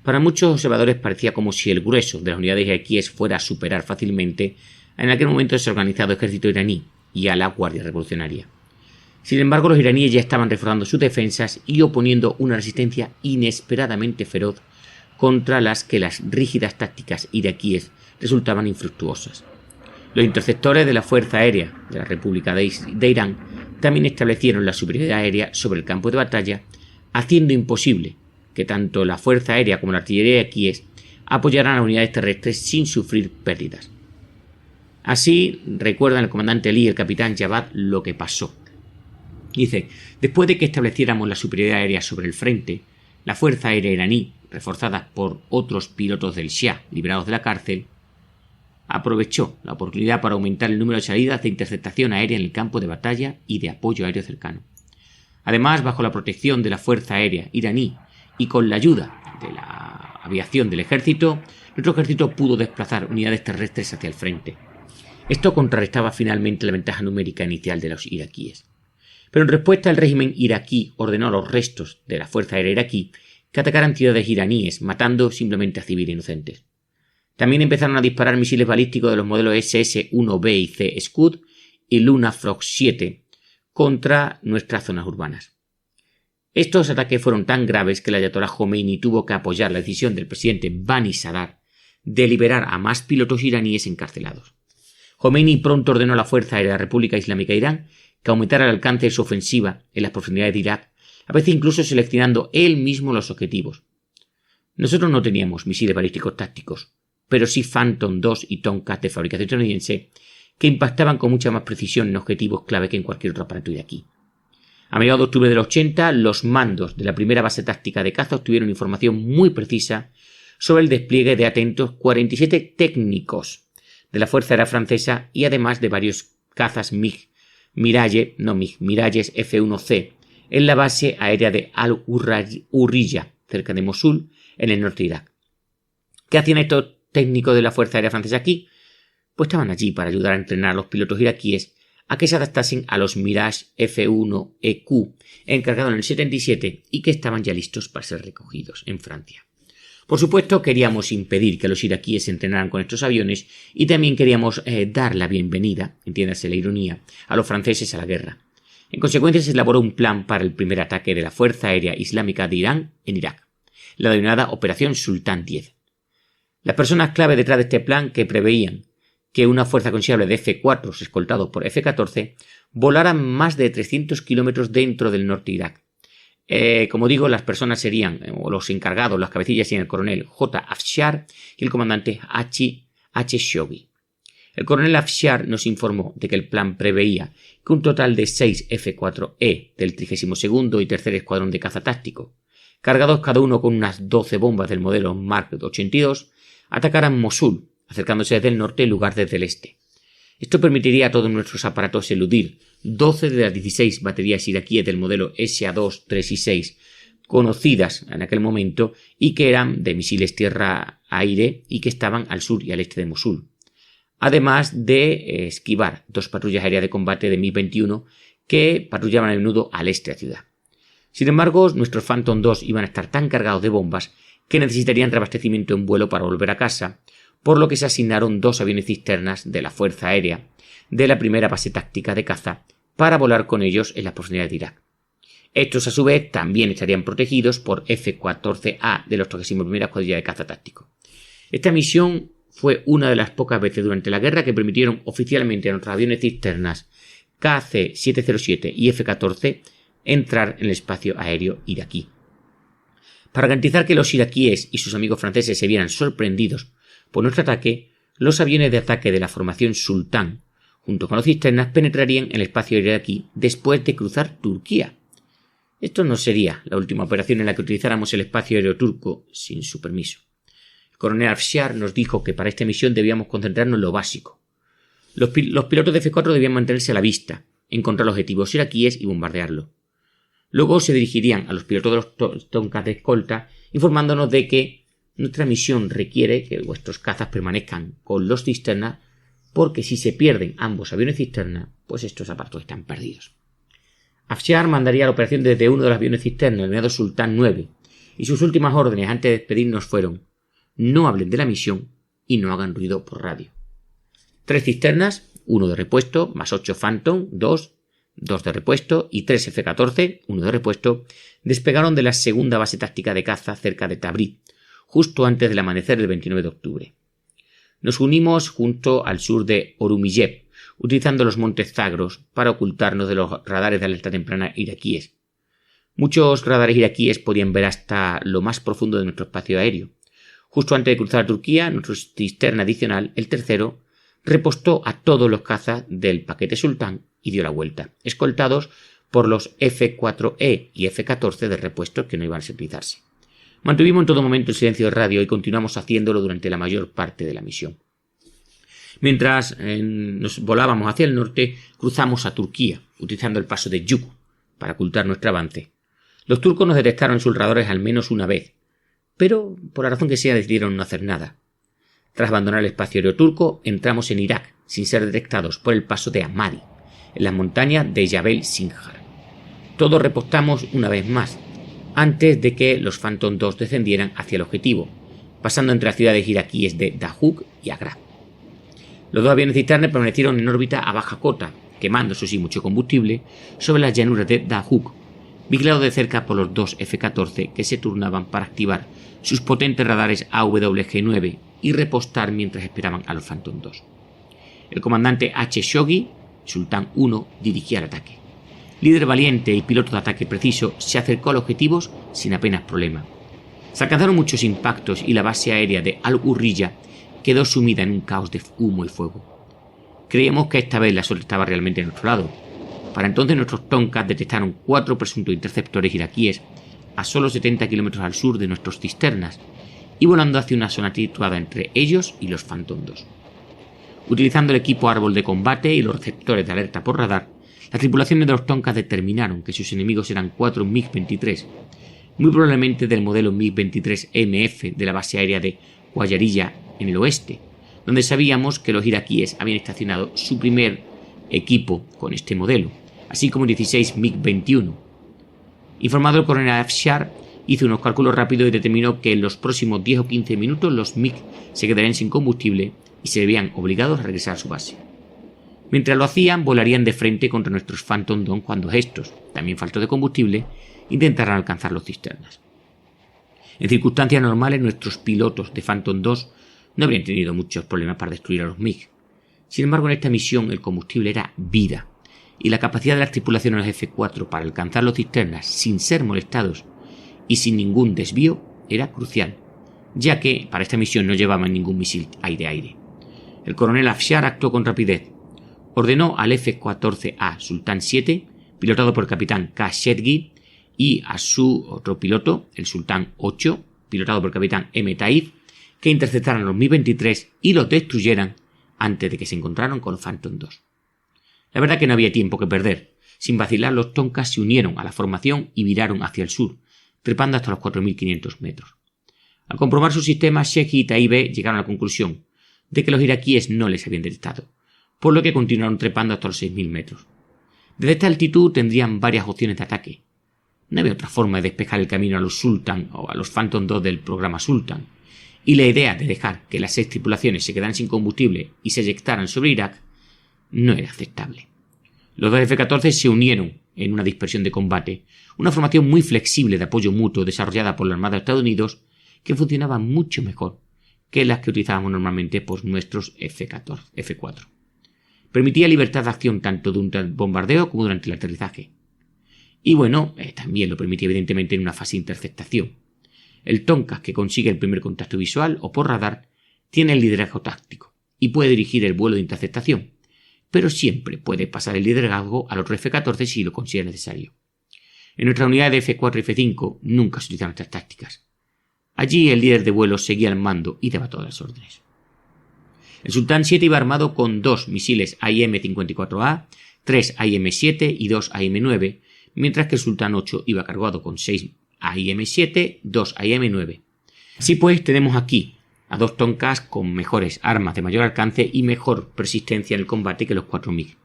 Para muchos observadores parecía como si el grueso de las unidades iraquíes fuera a superar fácilmente en aquel momento desorganizado ejército iraní y a la Guardia Revolucionaria. Sin embargo, los iraníes ya estaban reforzando sus defensas y oponiendo una resistencia inesperadamente feroz contra las que las rígidas tácticas iraquíes resultaban infructuosas. Los interceptores de la Fuerza Aérea de la República de Irán también establecieron la superioridad aérea sobre el campo de batalla, haciendo imposible que tanto la Fuerza Aérea como la artillería iraquíes apoyaran a unidades terrestres sin sufrir pérdidas. Así recuerdan el comandante Ali y el capitán Javad lo que pasó. Dice: después de que estableciéramos la superioridad aérea sobre el frente, la Fuerza Aérea iraní, reforzada por otros pilotos del Shah liberados de la cárcel, aprovechó la oportunidad para aumentar el número de salidas de interceptación aérea en el campo de batalla y de apoyo aéreo cercano. Además, bajo la protección de la Fuerza Aérea iraní y con la ayuda de la aviación del ejército, nuestro ejército pudo desplazar unidades terrestres hacia el frente. Esto contrarrestaba finalmente la ventaja numérica inicial de los iraquíes. Pero en respuesta, el régimen iraquí ordenó a los restos de la Fuerza Aérea iraquí que atacaran ciudades iraníes, matando simplemente a civiles inocentes. También empezaron a disparar misiles balísticos de los modelos SS-1B y C Scud y Luna Frog 7 contra nuestras zonas urbanas. Estos ataques fueron tan graves que el ayatolá Jomeini tuvo que apoyar la decisión del presidente Bani Sadr de liberar a más pilotos iraníes encarcelados. Jomeini pronto ordenó a la Fuerza Aérea de la República Islámica de Irán que aumentara el alcance de su ofensiva en las profundidades de Irak, a veces incluso seleccionando él mismo los objetivos. Nosotros no teníamos misiles balísticos tácticos, pero sí Phantom II y Tomcat de fabricación estadounidense, que impactaban con mucha más precisión en objetivos clave que en cualquier otro aparato iraquí. A mediados de octubre del 80, los mandos de la primera base táctica de caza obtuvieron información muy precisa sobre el despliegue de atentos 47 técnicos de la Fuerza Aérea Francesa y además de varios cazas Mirage F-1C en la base aérea de Al-Urriya, cerca de Mosul, en el norte de Irak. ¿Qué hacían estos técnicos de la Fuerza Aérea Francesa aquí? Pues estaban allí para ayudar a entrenar a los pilotos iraquíes a que se adaptasen a los Mirage F1EQ encargados en el 77 y que estaban ya listos para ser recogidos en Francia. Por supuesto, queríamos impedir que los iraquíes se entrenaran con estos aviones y también queríamos dar la bienvenida, entiéndase la ironía, a los franceses a la guerra. En consecuencia, se elaboró un plan para el primer ataque de la Fuerza Aérea Islámica de Irán en Irak, la denominada Operación Sultán 10. Las personas clave detrás de este plan, que preveían que una fuerza considerable de F-4 escoltados por F-14 volaran más de 300 kilómetros dentro del norte de Irak. Como digo, las personas serían, o los encargados, las cabecillas serían el coronel J. Afshar y el comandante H. Shoghi. El coronel Afshar nos informó de que el plan preveía que un total de 6 F-4E del 32º y tercer escuadrón de caza táctico, cargados cada uno con unas 12 bombas del modelo Mark 82, atacaran Mosul, acercándose desde el norte en lugar desde el este. Esto permitiría a todos nuestros aparatos eludir 12 de las 16 baterías iraquíes del modelo SA-2, 3 y 6, conocidas en aquel momento y que eran de misiles tierra-aire y que estaban al sur y al este de Mosul. Además de esquivar 2 patrullas aéreas de combate de MiG-21 que patrullaban a menudo al este de la ciudad. Sin embargo, nuestros Phantom 2 iban a estar tan cargados de bombas que necesitarían reabastecimiento en vuelo para volver a casa, por lo que se asignaron 2 aviones cisternas de la Fuerza Aérea de la primera base táctica de caza para volar con ellos en las profundidades de Irak. Estos, a su vez, también estarían protegidos por F-14A de la 81ª Escuadrilla de Caza Táctico. Esta misión fue una de las pocas veces durante la guerra que permitieron oficialmente a nuestros aviones cisternas KC-707 y F-14 entrar en el espacio aéreo iraquí. Para garantizar que los iraquíes y sus amigos franceses se vieran sorprendidos por nuestro ataque, los aviones de ataque de la formación Sultán, junto con los cisternas, penetrarían en el espacio aéreo iraquí después de cruzar Turquía. Esto no sería la última operación en la que utilizáramos el espacio aéreo turco sin su permiso. El coronel Afshar nos dijo que para esta misión debíamos concentrarnos en lo básico. Los pilotos de F-4 debían mantenerse a la vista, encontrar los objetivos iraquíes y bombardearlos. Luego se dirigirían a los pilotos de los Tomcat de escolta, informándonos de que nuestra misión requiere que vuestros cazas permanezcan con los cisternas, porque si se pierden ambos aviones cisterna, pues estos aparatos están perdidos. Afshar mandaría la operación desde uno de los aviones cisterna, el denominado Sultán 9, y sus últimas órdenes antes de despedirnos fueron: no hablen de la misión y no hagan ruido por radio. 3 cisternas, 1 de repuesto, más 8 Phantom, 2 de repuesto y 3 F-14, 1 de repuesto, despegaron de la segunda base táctica de caza cerca de Tabrit, justo antes del amanecer del 29 de octubre. Nos unimos junto al sur de Orumiyev, utilizando los montes Zagros para ocultarnos de los radares de alerta temprana iraquíes. Muchos radares iraquíes podían ver hasta lo más profundo de nuestro espacio aéreo. Justo antes de cruzar Turquía, nuestro cisterna adicional, el tercero, repostó a todos los cazas del paquete Sultán y dio la vuelta, escoltados por los F-4E y F-14 de repuesto que no iban a utilizarse. Mantuvimos en todo momento el silencio de radio y continuamos haciéndolo durante la mayor parte de la misión. Mientras nos volábamos hacia el norte, cruzamos a Turquía, utilizando el paso de Yuk para ocultar nuestro avance. Los turcos nos detectaron en sus radares al menos una vez, pero por la razón que sea decidieron no hacer nada. Tras abandonar el espacio aéreo turco, entramos en Irak, sin ser detectados por el paso de Ahmadi, en las montañas de Jabal Sinjar. Todos repostamos una vez más, antes de que los Phantom 2 descendieran hacia el objetivo, pasando entre las ciudades iraquíes de Dahuk y Agrab. Los 2 aviones cisternas permanecieron en órbita a baja cota, quemando, eso sí, mucho combustible, sobre las llanuras de Dahuk, vigilados de cerca por los 2 F-14 que se turnaban para activar sus potentes radares AWG-9 y repostar mientras esperaban a los Phantom 2. El comandante H. Shoghi, Sultán 1, dirigía el ataque. Líder valiente y piloto de ataque preciso, se acercó a los objetivos sin apenas problema. Se alcanzaron muchos impactos y la base aérea de Al-Urriya quedó sumida en un caos de humo y fuego. Creíamos que esta vez la suerte estaba realmente a nuestro lado. Para entonces nuestros Tomcat detectaron 4 presuntos interceptores iraquíes a solo 70 kilómetros al sur de nuestros cisternas y volando hacia una zona situada entre ellos y los Phantom 2. Utilizando el equipo árbol de combate y los receptores de alerta por radar, las tripulaciones de los Tomcat determinaron que sus enemigos eran 4 MiG-23, muy probablemente del modelo MiG-23MF de la base aérea de Guayarilla en el oeste, donde sabíamos que los iraquíes habían estacionado su primer equipo con este modelo, así como 16 MiG-21. Informado el coronel Afshar, hizo unos cálculos rápidos y determinó que en los próximos 10 o 15 minutos los MiG se quedarían sin combustible y se verían obligados a regresar a su base. Mientras lo hacían, volarían de frente contra nuestros Phantom II cuando estos, también faltos de combustible, intentaran alcanzar los cisternas. En circunstancias normales, nuestros pilotos de Phantom II no habrían tenido muchos problemas para destruir a los MiG. Sin embargo, en esta misión el combustible era vida, y la capacidad de las tripulaciones de los F-4 para alcanzar los cisternas sin ser molestados y sin ningún desvío era crucial, ya que para esta misión no llevaban ningún misil aire-aire. El coronel Afshar actuó con rapidez. Ordenó al F-14A Sultan 7, pilotado por el capitán K. Shedgi, y a su otro piloto, el Sultan 8, pilotado por el capitán M. Taif, que interceptaran los Mi-23 y los destruyeran antes de que se encontraran con los Phantom II. La verdad que no había tiempo que perder. Sin vacilar, los Tonkas se unieron a la formación y viraron hacia el sur, trepando hasta los 4.500 metros. Al comprobar su sistema, Shedgi y Taibeh llegaron a la conclusión de que los iraquíes no les habían detectado, por lo que continuaron trepando hasta los 6.000 metros. Desde esta altitud tendrían varias opciones de ataque. No había otra forma de despejar el camino a los Sultan o a los Phantom II del programa Sultan, y la idea de dejar que las 6 tripulaciones se quedaran sin combustible y se eyectaran sobre Irak no era aceptable. Los dos F-14 se unieron en una dispersión de combate, una formación muy flexible de apoyo mutuo desarrollada por la Armada de Estados Unidos que funcionaba mucho mejor que las que utilizábamos normalmente por nuestros F-4. Permitía libertad de acción tanto durante el bombardeo como durante el aterrizaje. Y bueno, también lo permitía evidentemente en una fase de interceptación. El Tonka, que consigue el primer contacto visual o por radar, tiene el liderazgo táctico y puede dirigir el vuelo de interceptación, pero siempre puede pasar el liderazgo al otro F-14 si lo considera necesario. En nuestra unidad de F-4 y F-5 nunca se utilizaron estas tácticas. Allí el líder de vuelo seguía al mando y daba todas las órdenes. El Sultan 7 iba armado con 2 misiles AIM-54A, 3 AIM-7 y 2 AIM-9, mientras que el Sultan 8 iba cargado con 6 AIM-7, 2 AIM-9. Así pues, tenemos aquí a 2 Tonkas con mejores armas de mayor alcance y mejor persistencia en el combate que los 4 MiG.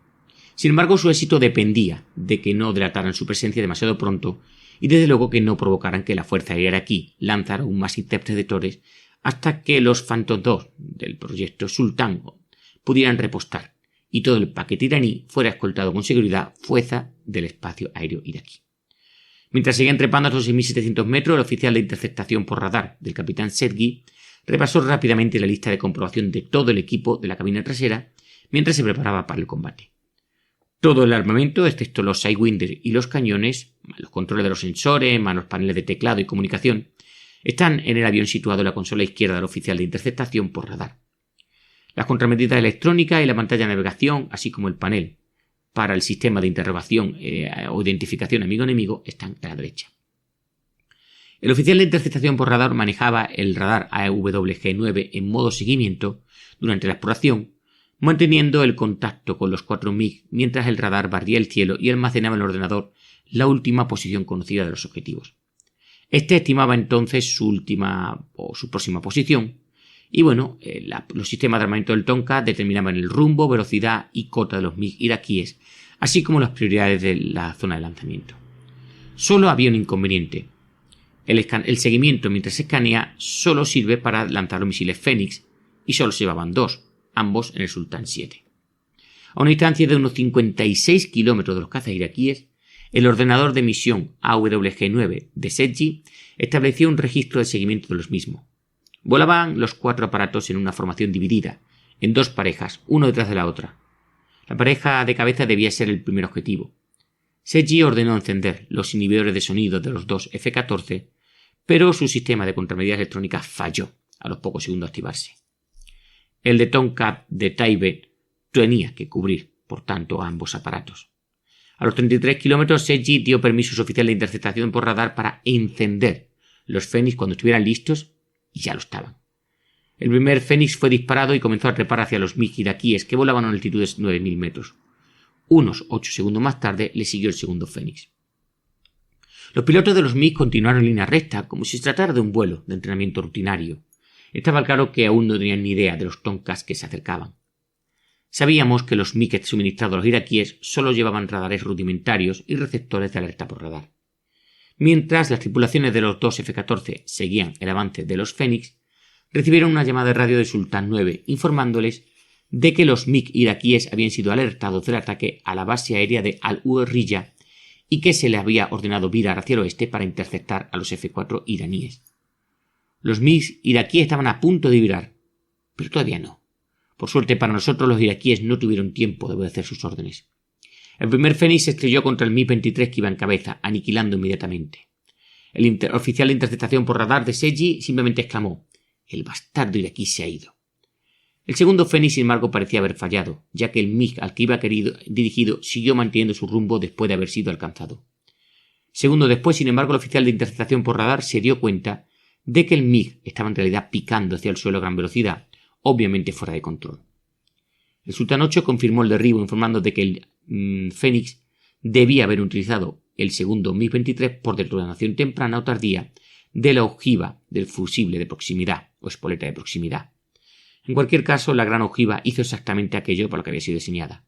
Sin embargo, su éxito dependía de que no delataran su presencia demasiado pronto y desde luego que no provocaran que la fuerza aérea iraquí lanzara aún más interceptores hasta que los Phantom II del proyecto Sultan pudieran repostar y todo el paquete iraní fuera escoltado con seguridad fuera del espacio aéreo iraquí. Mientras seguían trepando hasta los 6.700 metros, el oficial de interceptación por radar del capitán Shedgi repasó rápidamente la lista de comprobación de todo el equipo de la cabina trasera mientras se preparaba para el combate. Todo el armamento, excepto los Sidewinder y los cañones, los controles de los sensores, más los paneles de teclado y comunicación, están en el avión situado en la consola izquierda del oficial de interceptación por radar. Las contramedidas electrónicas y la pantalla de navegación, así como el panel para el sistema de interrogación o identificación amigo-enemigo, están a la derecha. El oficial de interceptación por radar manejaba el radar AWG-9 en modo seguimiento durante la exploración, manteniendo el contacto con los 4 MiG mientras el radar barría el cielo y almacenaba en el ordenador la última posición conocida de los objetivos. Este estimaba entonces su última o su próxima posición y bueno, los sistemas de armamento del Tonka determinaban el rumbo, velocidad y cota de los MiG iraquíes, así como las prioridades de la zona de lanzamiento. Solo había un inconveniente. El seguimiento mientras se escanea solo sirve para lanzar los misiles Fénix y solo se llevaban 2, ambos en el Sultan 7. A una distancia de unos 56 kilómetros de los cazas iraquíes, el ordenador de misión AWG-9 de Shedgi estableció un registro de seguimiento de los mismos. Volaban los 4 aparatos en una formación dividida, en 2 parejas, uno detrás de la otra. La pareja de cabeza debía ser el primer objetivo. Shedgi ordenó encender los inhibidores de sonido de los 2 F-14, pero su sistema de contramedidas electrónicas falló a los pocos segundos de activarse. El de Tonka de Taibeh tenía que cubrir, por tanto, a ambos aparatos. A los 33 kilómetros, Shedgi dio permisos oficiales de interceptación por radar para encender los Fénix cuando estuvieran listos, y ya lo estaban. El primer Fénix fue disparado y comenzó a trepar hacia los MiG iraquíes que volaban a altitudes de 9.000 metros. Unos 8 segundos más tarde le siguió el segundo Fénix. Los pilotos de los MiG continuaron en línea recta, como si se tratara de un vuelo de entrenamiento rutinario. Estaba claro que aún no tenían ni idea de los Tonkas que se acercaban. Sabíamos que los MiG suministrados a los iraquíes solo llevaban radares rudimentarios y receptores de alerta por radar. Mientras las tripulaciones de los dos F-14 seguían el avance de los Fénix, recibieron una llamada de radio de Sultán 9 informándoles de que los MiG iraquíes habían sido alertados del ataque a la base aérea de Al-Uerriyah y que se le había ordenado virar hacia el oeste para interceptar a los F-4 iraníes. Los MiG iraquíes estaban a punto de virar, pero todavía no. Por suerte para nosotros, los iraquíes no tuvieron tiempo de obedecer sus órdenes. El primer Fénix se estrelló contra el MiG-23 que iba en cabeza, aniquilando inmediatamente. El oficial de interceptación por radar de Seji simplemente exclamó: «El bastardo iraquí se ha ido». El segundo Fénix, sin embargo, parecía haber fallado, ya que el MiG al que iba dirigido siguió manteniendo su rumbo después de haber sido alcanzado. Segundo después, sin embargo, el oficial de interceptación por radar se dio cuenta de que el MiG estaba en realidad picando hacia el suelo a gran velocidad, obviamente fuera de control. El Sultán 8 confirmó el derribo informando de que el Fénix debía haber utilizado el segundo MiG-23 por detonación temprana o tardía de la ojiva del fusible de proximidad o espoleta de proximidad. En cualquier caso, la gran ojiva hizo exactamente aquello para lo que había sido diseñada.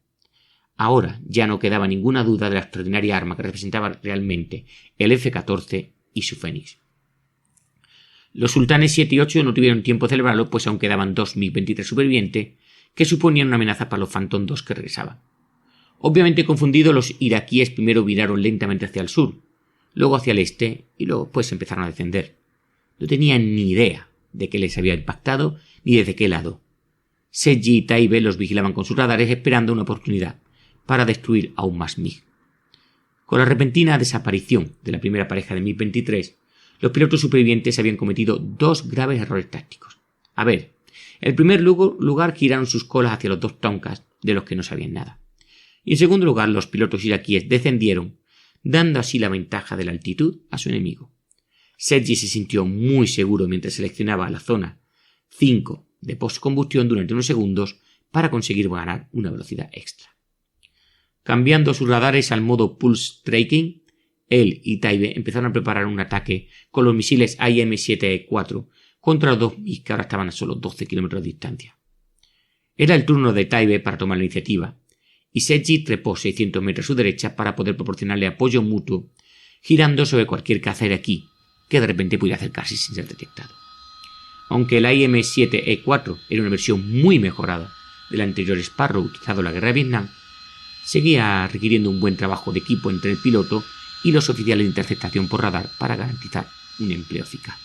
Ahora ya no quedaba ninguna duda de la extraordinaria arma que representaba realmente el F-14 y su Fénix. Los Sultanes 7 y 8 no tuvieron tiempo de celebrarlo, pues aún quedaban dos MiG-23 supervivientes que suponían una amenaza para los Phantom 2 que regresaban. Obviamente confundidos, los iraquíes primero viraron lentamente hacia el sur, luego hacia el este y luego pues empezaron a descender. No tenían ni idea de qué les había impactado ni desde qué lado. Seji y Taibe los vigilaban con sus radares esperando una oportunidad para destruir aún más MiG. Con la repentina desaparición de la primera pareja de MiG-23, los pilotos supervivientes habían cometido dos graves errores tácticos. A ver, en primer lugar giraron sus colas hacia los dos Tomcats, de los que no sabían nada. Y en segundo lugar, los pilotos iraquíes descendieron, dando así la ventaja de la altitud a su enemigo. Sergi se sintió muy seguro mientras seleccionaba la zona 5 de postcombustión durante unos segundos para conseguir ganar una velocidad extra. Cambiando sus radares al modo Pulse Tracking, él y Taibe empezaron a preparar un ataque con los misiles IM-7E4 contra los dos MiG que ahora estaban a solo 12 kilómetros de distancia. Era el turno de Taibe para tomar la iniciativa, y Seji trepó 600 metros a su derecha para poder proporcionarle apoyo mutuo, girando sobre cualquier caza iraquí que de repente pudiera acercarse sin ser detectado. Aunque el IM-7E4 era una versión muy mejorada del anterior Sparrow utilizado en la guerra de Vietnam, seguía requiriendo un buen trabajo de equipo entre el piloto y los oficiales de interceptación por radar para garantizar un empleo eficaz.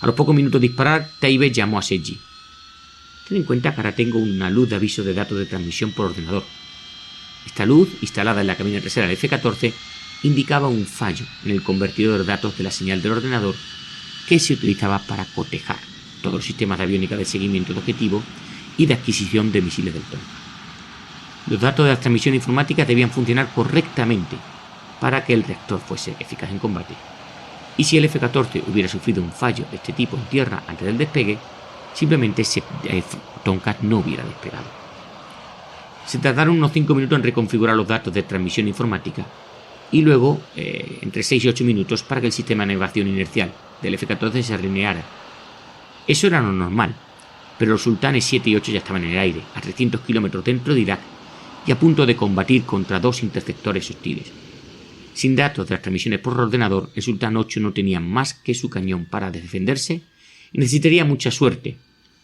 A los pocos minutos de disparar, Taibe llamó a Seji. Ten en cuenta que ahora tengo una luz de aviso de datos de transmisión por ordenador. Esta luz, instalada en la cabina trasera del F-14, indicaba un fallo en el convertidor de datos de la señal del ordenador que se utilizaba para cotejar todos los sistemas de aviónica de seguimiento de objetivo y de adquisición de misiles del Tomcat. Los datos de la transmisión informática debían funcionar correctamente para que el reactor fuese eficaz en combate. Y si el F-14 hubiera sufrido un fallo de este tipo en tierra antes del despegue, simplemente ese Tomcat no hubiera despegado. Se tardaron unos 5 minutos en reconfigurar los datos de transmisión informática y luego entre 6 y 8 minutos para que el sistema de navegación inercial del F-14 se alineara. Eso era lo normal, pero los Sultanes 7 y 8 ya estaban en el aire, a 300 kilómetros dentro de Irak y a punto de combatir contra dos interceptores hostiles. Sin datos de las transmisiones por ordenador, el Sultán 8 no tenía más que su cañón para defenderse y necesitaría mucha suerte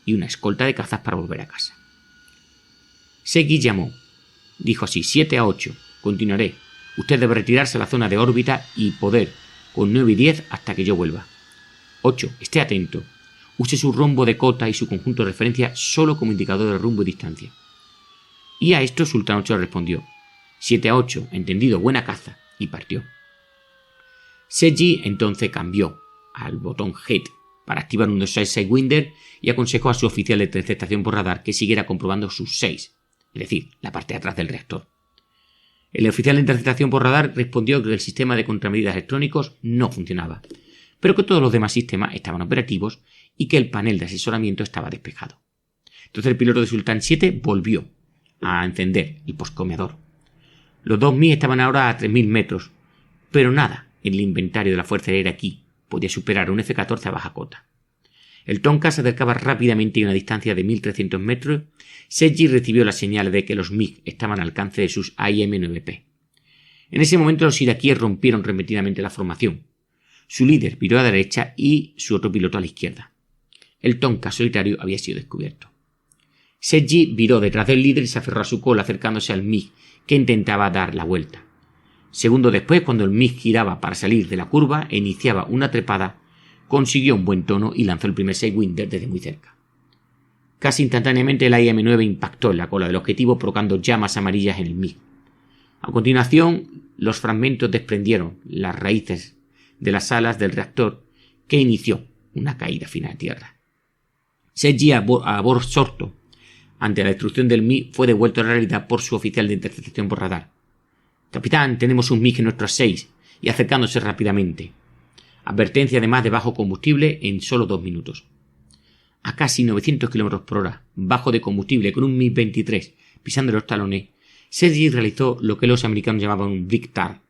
y una escolta de cazas para volver a casa. Seji llamó. Dijo así: 7 a 8, continuaré. Usted debe retirarse a la zona de órbita y poder, con 9 y 10 hasta que yo vuelva. 8. Esté atento. Use su rombo de cota y su conjunto de referencia solo como indicador de rumbo y distancia. Y a esto Sultán 8 respondió: 7 a 8, entendido, buena caza, y partió. Seji entonces cambió al botón Head para activar un Sidewinder y aconsejó a su oficial de interceptación por radar que siguiera comprobando sus 6, es decir, la parte de atrás del reactor. El oficial de interceptación por radar respondió que el sistema de contramedidas electrónicos no funcionaba, pero que todos los demás sistemas estaban operativos y que el panel de asesoramiento estaba despejado. Entonces el piloto de Sultán 7 volvió a encender el postcomedor. Los dos MiG estaban ahora a 3.000 metros, pero nada en el inventario de la Fuerza Aérea aquí podía superar un F-14 a baja cota. El Tonka se acercaba rápidamente y a una distancia de 1300 metros. Sergi recibió la señal de que los MiG estaban al alcance de sus AIM-9P. En ese momento los iraquíes rompieron repentinamente la formación. Su líder viró a la derecha y su otro piloto a la izquierda. El Tonka solitario había sido descubierto. Sergi viró detrás del líder y se aferró a su cola acercándose al MiG, que intentaba dar la vuelta. Segundos después, cuando el MiG giraba para salir de la curva e iniciaba una trepada, consiguió un buen tono y lanzó el primer Sidewinder desde muy cerca. Casi instantáneamente el AIM-9 impactó en la cola del objetivo provocando llamas amarillas en el MiG. A continuación, los fragmentos desprendieron las raíces de las alas del reactor que inició una caída final a tierra. Sergi absorto ante la destrucción del MiG fue devuelto a la realidad por su oficial de interceptación por radar. «Capitán, tenemos un MiG en nuestros 6 y acercándose rápidamente. Advertencia de más de bajo combustible en solo 2 minutos». A casi 900 km por hora, bajo de combustible con un MiG-23 pisando los talones, Sergi realizó lo que los americanos llamaban un brick-tar.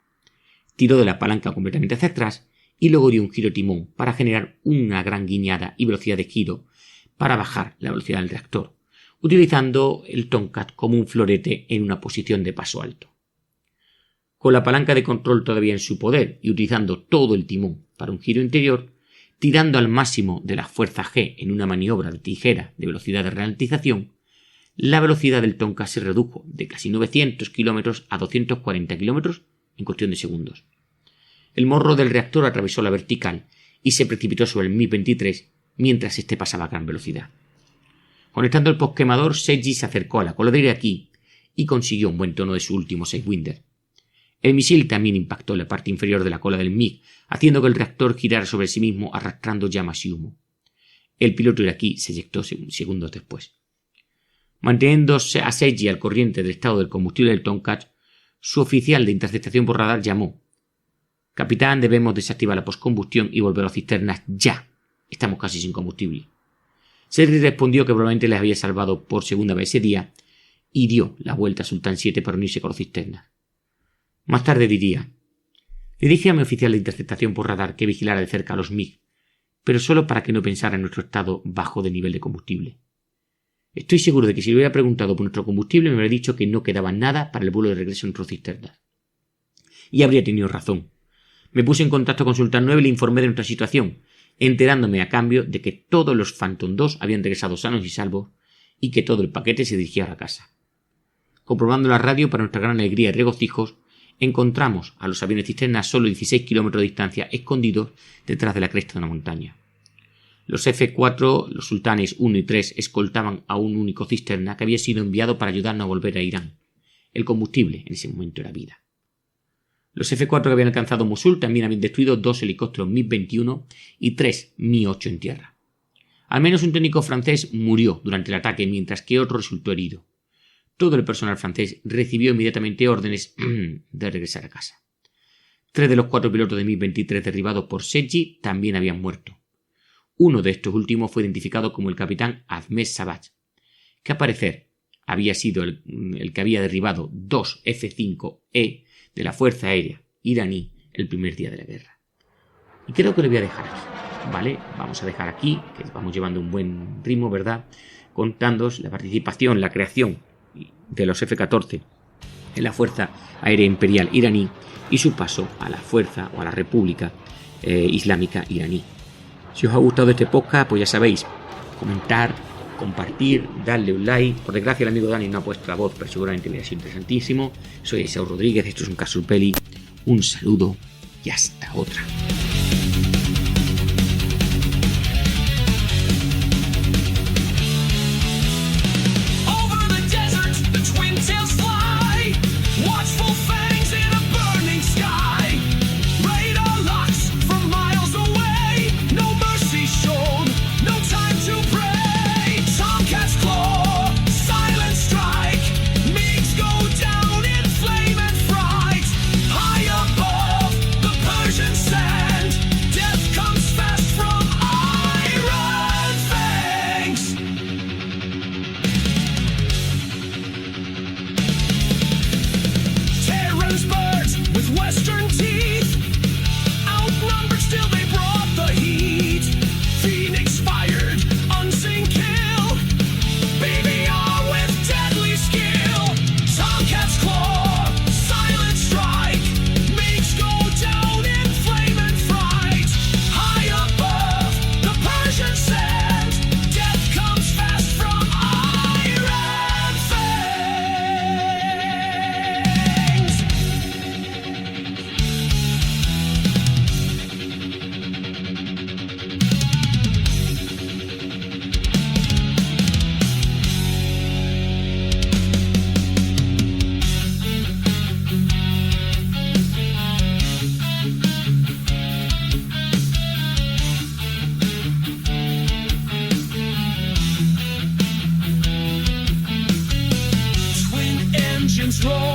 Tiró de la palanca completamente hacia atrás y luego dio un giro timón para generar una gran guiñada y velocidad de giro para bajar la velocidad del reactor, utilizando el Tomcat como un florete en una posición de paso alto. Con la palanca de control todavía en su poder y utilizando todo el timón para un giro interior, tirando al máximo de la fuerza G en una maniobra de tijera de velocidad de ralentización, la velocidad del Tonka se redujo de casi 900 km a 240 km en cuestión de segundos. El morro del reactor atravesó la vertical y se precipitó sobre el MiG-23 mientras este pasaba a gran velocidad. Conectando el postquemador, Sergi se acercó a la cola de iraquí y consiguió un buen tono de su último Sidewinder. El misil también impactó en la parte inferior de la cola del MiG, haciendo que el reactor girara sobre sí mismo arrastrando llamas y humo. El piloto iraquí se eyectó segundos después. Manteniéndose a Sergi al corriente del estado del combustible del Tomcat, su oficial de interceptación por radar llamó: «Capitán, debemos desactivar la postcombustión y volver a las cisternas ya. Estamos casi sin combustible». Sergi respondió que probablemente les había salvado por segunda vez ese día y dio la vuelta a Sultán 7 para unirse con las cisternas. Más tarde diría: «Le dije a mi oficial de interceptación por radar que vigilara de cerca a los MiG, pero solo para que no pensara en nuestro estado bajo de nivel de combustible. Estoy seguro de que si le hubiera preguntado por nuestro combustible me hubiera dicho que no quedaba nada para el vuelo de regreso en nuestras cisternas. Y habría tenido razón. Me puse en contacto con Sultán 9 y le informé de nuestra situación, enterándome a cambio de que todos los Phantom 2 habían regresado sanos y salvos y que todo el paquete se dirigía a la casa. Comprobando la radio, para nuestra gran alegría y regocijos, encontramos a los aviones cisternas solo 16 kilómetros de distancia, escondidos detrás de la cresta de una montaña. Los F-4, los Sultanes 1 y 3, escoltaban a un único cisterna que había sido enviado para ayudarnos a volver a Irán. El combustible en ese momento era vida. Los F-4 que habían alcanzado Mosul también habían destruido 2 helicópteros MiG-21 y 3 Mi-8 en tierra. Al menos un técnico francés murió durante el ataque, mientras que otro resultó herido. Todo el personal francés recibió inmediatamente órdenes de regresar a casa. 3 de los 4 pilotos de MiG-23 derribados por Sergi también habían muerto. Uno de estos últimos fue identificado como el capitán Ahmed Savage, que al parecer había sido el que había derribado 2 F-5E de la Fuerza Aérea iraní el primer día de la guerra. Y creo que lo voy a dejar aquí, ¿vale? Vamos a dejar aquí, que vamos llevando un buen ritmo, ¿verdad? Contándoos la participación, la creación de los F-14 en la Fuerza Aérea Imperial iraní y su paso a la Fuerza o a la República Islámica iraní. Si os ha gustado este podcast, pues ya sabéis, comentar, compartir, darle un like. Por desgracia el amigo Dani no ha puesto la voz, pero seguramente le ha sido interesantísimo. Soy Esaú Rodríguez, esto es un Casus Belli. Un saludo y hasta otra. Sad slow.